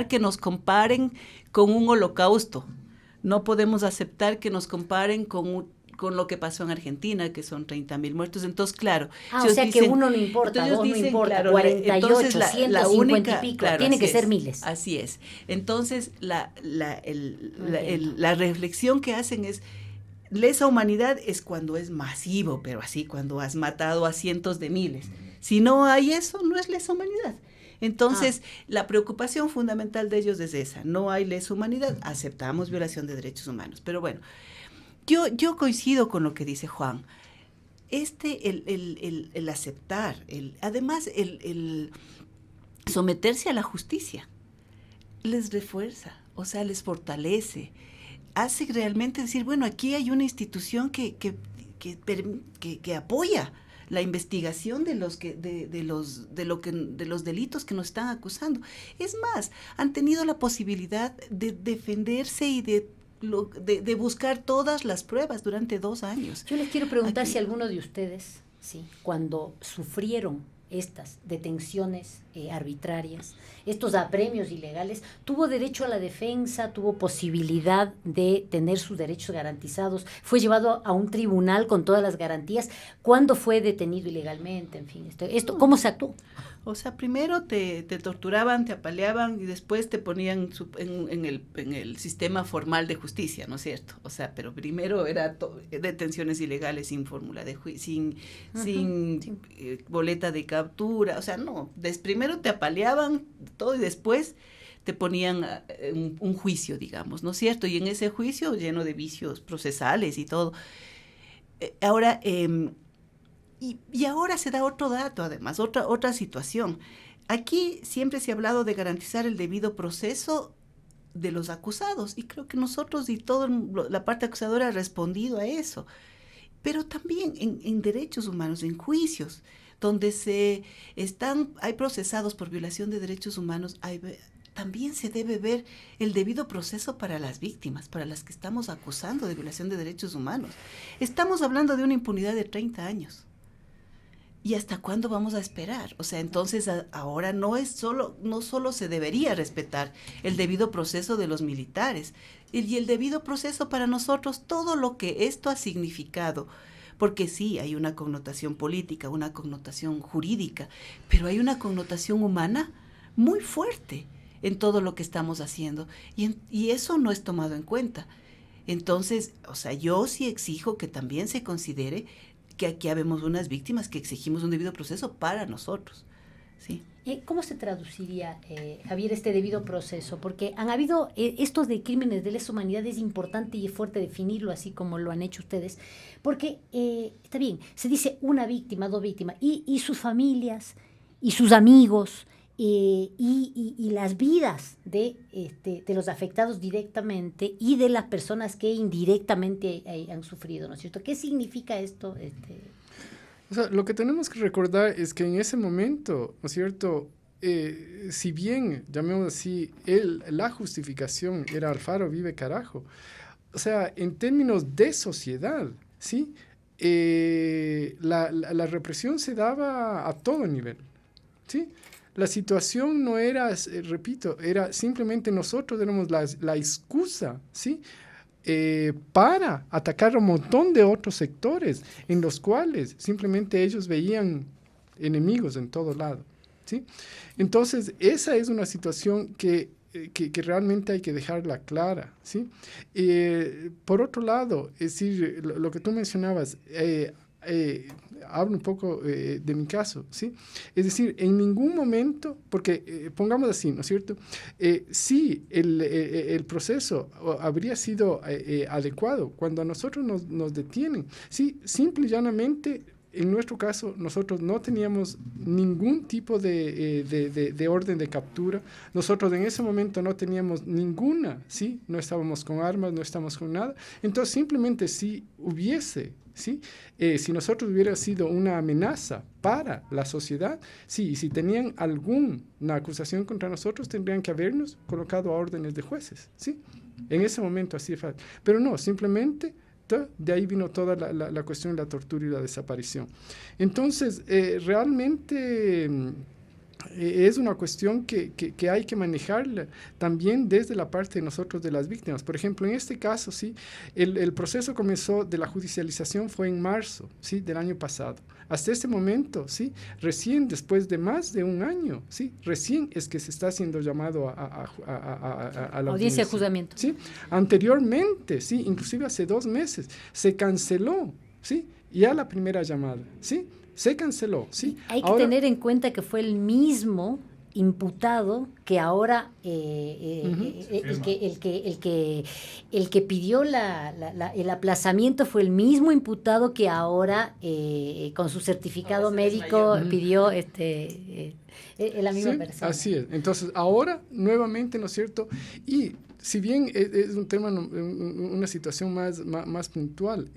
que nos comparen con un holocausto, no podemos aceptar que nos comparen con lo que pasó en Argentina, que son 30,000 muertos. Entonces, claro. O sea dicen, que uno no importa, dos no importa, claro, 48, 150 y pico, claro, tiene que ser miles. Así es. Entonces, la reflexión que hacen es, lesa humanidad es cuando es masivo, pero así, cuando has matado a cientos de miles. Si no hay eso, no es lesa humanidad. Entonces, la preocupación fundamental de ellos es esa. No hay lesa humanidad, aceptamos violación de derechos humanos. Pero bueno, yo coincido con lo que dice Juan. El aceptar, además el someterse a la justicia, les refuerza, o sea, les fortalece, hace realmente decir, bueno, aquí hay una institución que apoya la investigación de los delitos que nos están acusando. Es más, han tenido la posibilidad de defenderse y de buscar todas las pruebas durante 2 años. Yo les quiero preguntar si alguno de ustedes, cuando sufrieron estas detenciones arbitrarias, estos apremios ilegales, tuvo derecho a la defensa, tuvo posibilidad de tener sus derechos garantizados, fue llevado a un tribunal con todas las garantías, ¿cuándo fue detenido ilegalmente? En fin, ¿cómo se actuó? O sea, primero te torturaban, te apaleaban y después te ponían en el sistema formal de justicia, ¿no es cierto? O sea, pero primero era detenciones ilegales sin fórmula de sin boleta de captura, o sea, no, primero te apaleaban todo y después te ponían un juicio, digamos, ¿no es cierto? Y en ese juicio lleno de vicios procesales y todo. Ahora, y ahora se da otro dato, además, otra situación. Aquí siempre se ha hablado de garantizar el debido proceso de los acusados, y creo que nosotros y toda la parte acusadora ha respondido a eso. Pero también en derechos humanos, en juicios, donde hay procesados por violación de derechos humanos, también se debe ver el debido proceso para las víctimas, para las que estamos acusando de violación de derechos humanos. Estamos hablando de una impunidad de 30 años. ¿Y hasta cuándo vamos a esperar? O sea, entonces ahora no solo se debería respetar el debido proceso de los militares, y el debido proceso para nosotros, todo lo que esto ha significado, porque sí, hay una connotación política, una connotación jurídica, pero hay una connotación humana muy fuerte en todo lo que estamos haciendo, y eso no es tomado en cuenta. Entonces, o sea, yo sí exijo que también se considere que aquí habemos unas víctimas que exigimos un debido proceso para nosotros, ¿sí? ¿Cómo se traduciría, Javier, este debido proceso? Porque han habido estos de crímenes de lesa humanidad, es importante y es fuerte definirlo así como lo han hecho ustedes, porque está bien, se dice una víctima, 2 víctimas, y sus familias, y sus amigos, y las vidas de los afectados directamente y de las personas que indirectamente han sufrido, ¿no es cierto? ¿Qué significa esto? O sea, lo que tenemos que recordar es que en ese momento, ¿no es cierto?, si bien, llamemos así, la justificación era Alfaro vive carajo, o sea, en términos de sociedad, ¿sí?, la represión se daba a todo nivel, ¿sí? La situación no era, repito, era simplemente nosotros éramos la excusa, ¿sí? Para atacar a un montón de otros sectores en los cuales simplemente ellos veían enemigos en todo lado, ¿sí? Entonces, esa es una situación que realmente hay que dejarla clara, ¿sí? Por otro lado, es decir, lo que tú mencionabas, hablo un poco de mi caso, ¿sí? Es decir, en ningún momento, porque pongamos así, ¿no es cierto? Sí, el proceso habría sido adecuado cuando a nosotros nos detienen, ¿sí? Simple y llanamente, en nuestro caso, nosotros no teníamos ningún tipo de orden de captura. Nosotros en ese momento no teníamos ninguna, ¿sí? No estábamos con armas, no estábamos con nada. Entonces, simplemente si hubiese, ¿sí? Si nosotros hubiera sido una amenaza para la sociedad, sí, y si tenían alguna acusación contra nosotros, tendrían que habernos colocado a órdenes de jueces, ¿sí? En ese momento así de fácil. Pero no, simplemente de ahí vino toda la cuestión de la tortura y la desaparición. Entonces, realmente es una cuestión que hay que manejarla también desde la parte de nosotros, de las víctimas. Por ejemplo, en este caso, sí, el proceso comenzó de la judicialización fue en marzo, sí, del año pasado. Hasta este momento, sí, recién después de más de un año, sí, recién es que se está haciendo llamado a la audiencia de juzgamiento. Sí, anteriormente, sí, inclusive hace 2 meses, se canceló, sí, ya la primera llamada, sí, se canceló, sí. Hay que tener en cuenta que fue el mismo imputado que ahora el que pidió el aplazamiento fue el mismo imputado que ahora con su certificado médico pidió la misma persona. Así es. Entonces ahora nuevamente, ¿no es cierto? Y si bien es un tema, una situación más puntual,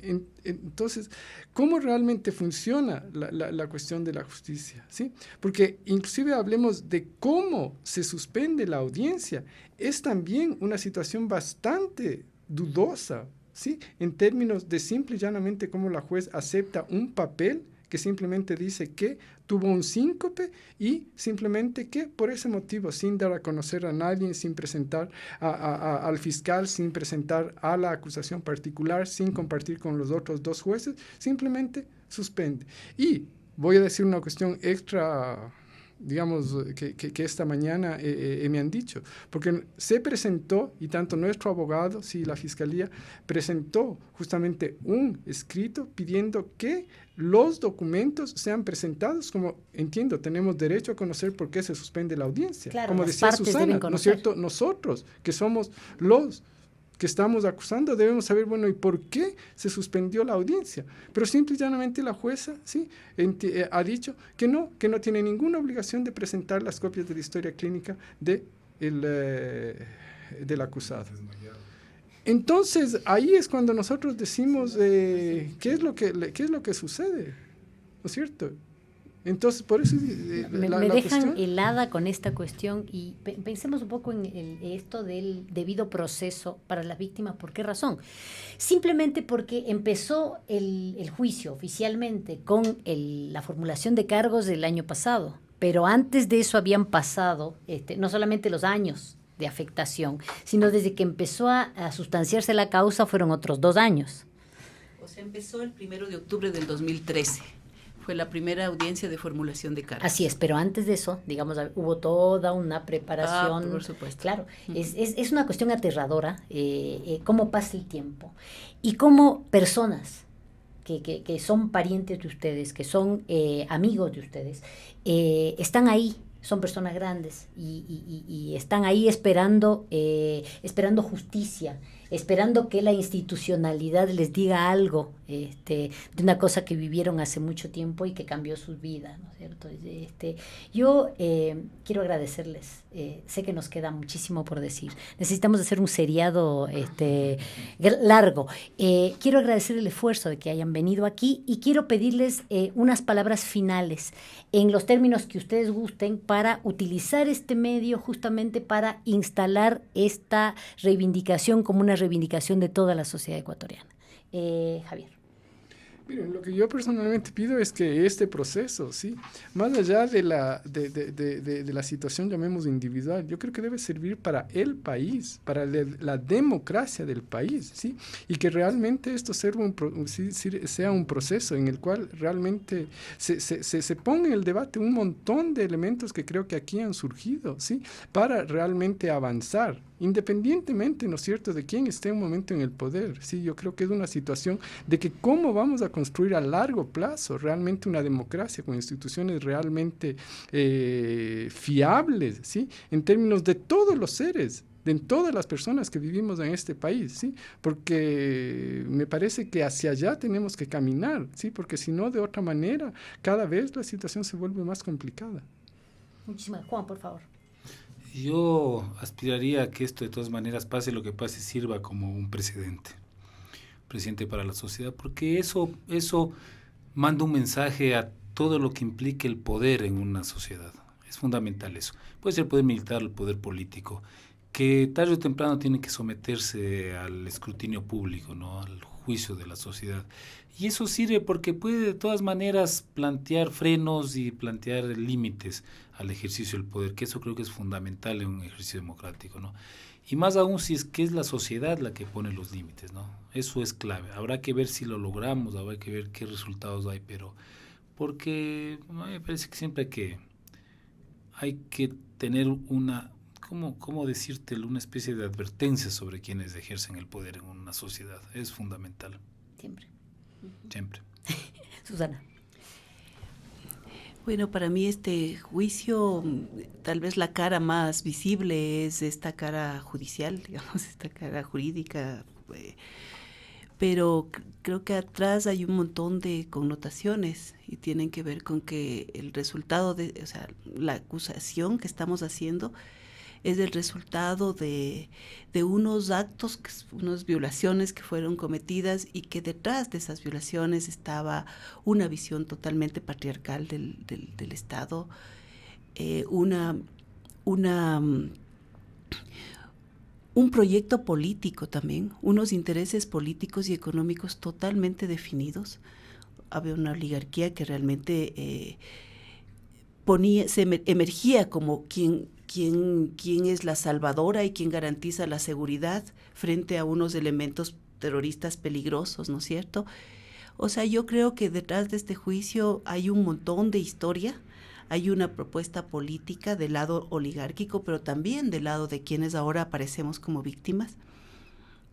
entonces, ¿cómo realmente funciona la cuestión de la justicia? ¿Sí? Porque inclusive hablemos de cómo se suspende la audiencia, es también una situación bastante dudosa, ¿sí? En términos de simple y llanamente cómo la juez acepta un papel que simplemente dice que tuvo un síncope y simplemente que por ese motivo, sin dar a conocer a nadie, sin presentar al fiscal, sin presentar a la acusación particular, sin compartir con los otros 2 jueces, simplemente suspende. Y voy a decir una cuestión extra, digamos, que esta mañana me han dicho, porque se presentó, y tanto nuestro abogado, sí, la fiscalía, presentó justamente un escrito pidiendo que los documentos sean presentados, como entiendo, tenemos derecho a conocer por qué se suspende la audiencia. Claro, como decía Susana, ¿no es cierto? Nosotros, que somos los que estamos acusando, debemos saber, bueno, ¿y por qué se suspendió la audiencia? Pero simple y llanamente la jueza, sí, ha dicho que no tiene ninguna obligación de presentar las copias de la historia clínica del acusado. Entonces, ahí es cuando nosotros decimos qué es lo que sucede, ¿no es cierto? Entonces, por eso me dejan helada con esta cuestión y pensemos un poco en esto del debido proceso para las víctimas. ¿Por qué razón? Simplemente porque empezó el juicio oficialmente con la formulación de cargos del año pasado, pero antes de eso habían pasado no solamente los años de afectación, sino desde que empezó a sustanciarse la causa fueron otros 2 años. O sea, empezó el 1 de octubre del 2013. Fue la primera audiencia de formulación de cargos. Así es, pero antes de eso, digamos, hubo toda una preparación. Por supuesto. Claro, es una cuestión aterradora, cómo pasa el tiempo y cómo personas que son parientes de ustedes, que son amigos de ustedes, están ahí. Son personas grandes y están ahí esperando justicia, esperando que la institucionalidad les diga algo de una cosa que vivieron hace mucho tiempo y que cambió sus vidas, ¿no es cierto? Yo quiero agradecerles. Sé que nos queda muchísimo por decir. Necesitamos hacer un seriado largo. Quiero agradecer el esfuerzo de que hayan venido aquí y quiero pedirles unas palabras finales en los términos que ustedes gusten para utilizar este medio justamente para instalar esta reivindicación como una reivindicación de toda la sociedad ecuatoriana. Javier. Miren, lo que yo personalmente pido es que este proceso, ¿sí? Más allá de la situación, llamemos individual, yo creo que debe servir para el país, para la democracia del país, ¿sí? Y que realmente esto sea un proceso en el cual realmente se ponga en el debate un montón de elementos que creo que aquí han surgido, ¿sí? Para realmente avanzar, independientemente, ¿no es cierto?, de quién esté en un momento en el poder, ¿sí? Yo creo que es una situación de que cómo vamos a construir a largo plazo realmente una democracia con instituciones realmente fiables, ¿sí? En términos de todos los seres, de todas las personas que vivimos en este país, ¿sí? Porque me parece que hacia allá tenemos que caminar, ¿sí? Porque si no, de otra manera, cada vez la situación se vuelve más complicada. Muchísimas. Juan, por favor. Yo aspiraría a que esto de todas maneras, pase lo que pase, sirva como un precedente para la sociedad, porque eso manda un mensaje a todo lo que implique el poder en una sociedad. Es fundamental eso. Puede ser el poder militar, el poder político, que tarde o temprano tiene que someterse al escrutinio público, ¿no?, al juicio de la sociedad. Y eso sirve porque puede de todas maneras plantear frenos y plantear límites al ejercicio del poder, que eso creo que es fundamental en un ejercicio democrático, ¿no? Y más aún si es que es la sociedad la que pone los límites, ¿no? Eso es clave. Habrá que ver si lo logramos, habrá que ver qué resultados hay, pero porque me parece que siempre hay que tener una, ¿cómo decírtelo?, una especie de advertencia sobre quienes ejercen el poder en una sociedad. Es fundamental. Siempre. Siempre. Susana. Bueno, para mí este juicio, tal vez la cara más visible es esta cara judicial, digamos, esta cara jurídica, pero creo que atrás hay un montón de connotaciones y tienen que ver con que el resultado o sea, la acusación que estamos haciendo es el resultado de unos actos, unas violaciones que fueron cometidas y que detrás de esas violaciones estaba una visión totalmente patriarcal del Estado, un proyecto político también, unos intereses políticos y económicos totalmente definidos. Había una oligarquía que realmente emergía como quien es la salvadora y quien garantiza la seguridad frente a unos elementos terroristas peligrosos, ¿no es cierto? O sea, yo creo que detrás de este juicio hay un montón de historia, hay una propuesta política del lado oligárquico, pero también del lado de quienes ahora aparecemos como víctimas,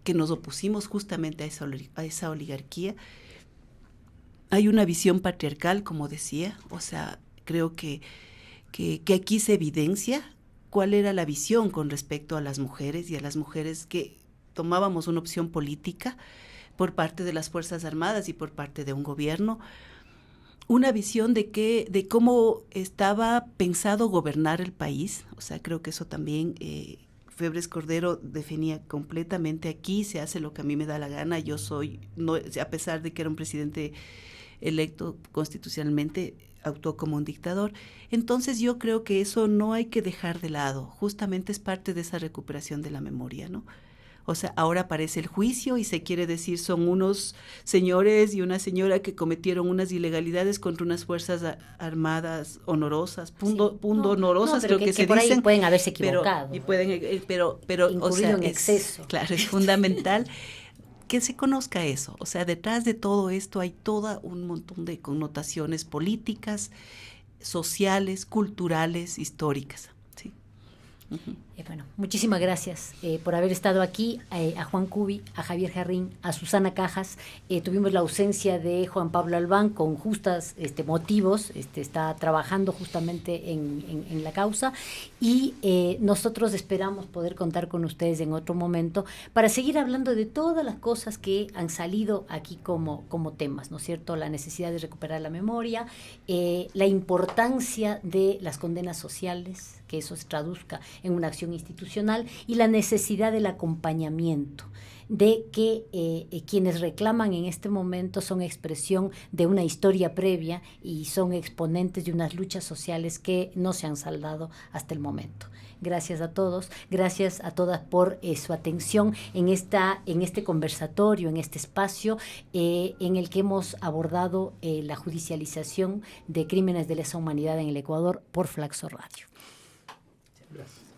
que nos opusimos justamente a esa oligarquía. Hay una visión patriarcal, como decía, o sea, creo que aquí se evidencia cuál era la visión con respecto a las mujeres y a las mujeres que tomábamos una opción política por parte de las Fuerzas Armadas y por parte de un gobierno, una visión de cómo estaba pensado gobernar el país. O sea, creo que eso también Febres Cordero definía completamente: aquí se hace lo que a mí me da la gana, a pesar de que era un presidente electo constitucionalmente, actuó como un dictador. Entonces yo creo que eso no hay que dejar de lado, justamente es parte de esa recuperación de la memoria, ¿no? O sea, ahora aparece el juicio y se quiere decir son unos señores y una señora que cometieron unas ilegalidades contra unas fuerzas armadas honorosas, honorosas, pero creo que se por dicen, ahí pueden haberse equivocado. Pero o sea, en exceso. Claro, es fundamental que se conozca eso. O sea, detrás de todo esto hay todo un montón de connotaciones políticas, sociales, culturales, históricas. Sí. Uh-huh. Bueno, muchísimas gracias por haber estado aquí, a Juan Cubi, a Javier Jarrín, a Susana Cajas. Tuvimos la ausencia de Juan Pablo Albán con justos motivos, está trabajando justamente en la causa, y nosotros esperamos poder contar con ustedes en otro momento para seguir hablando de todas las cosas que han salido aquí como temas, ¿no es cierto? La necesidad de recuperar la memoria, la importancia de las condenas sociales, que eso se traduzca en una acción institucional, y la necesidad del acompañamiento. de que quienes reclaman en este momento son expresión de una historia previa y son exponentes de unas luchas sociales que no se han saldado hasta el momento. Gracias a todos, gracias a todas por su atención en este conversatorio, en este espacio en el que hemos abordado la judicialización de crímenes de lesa humanidad en el Ecuador por Flaxo Radio. Gracias.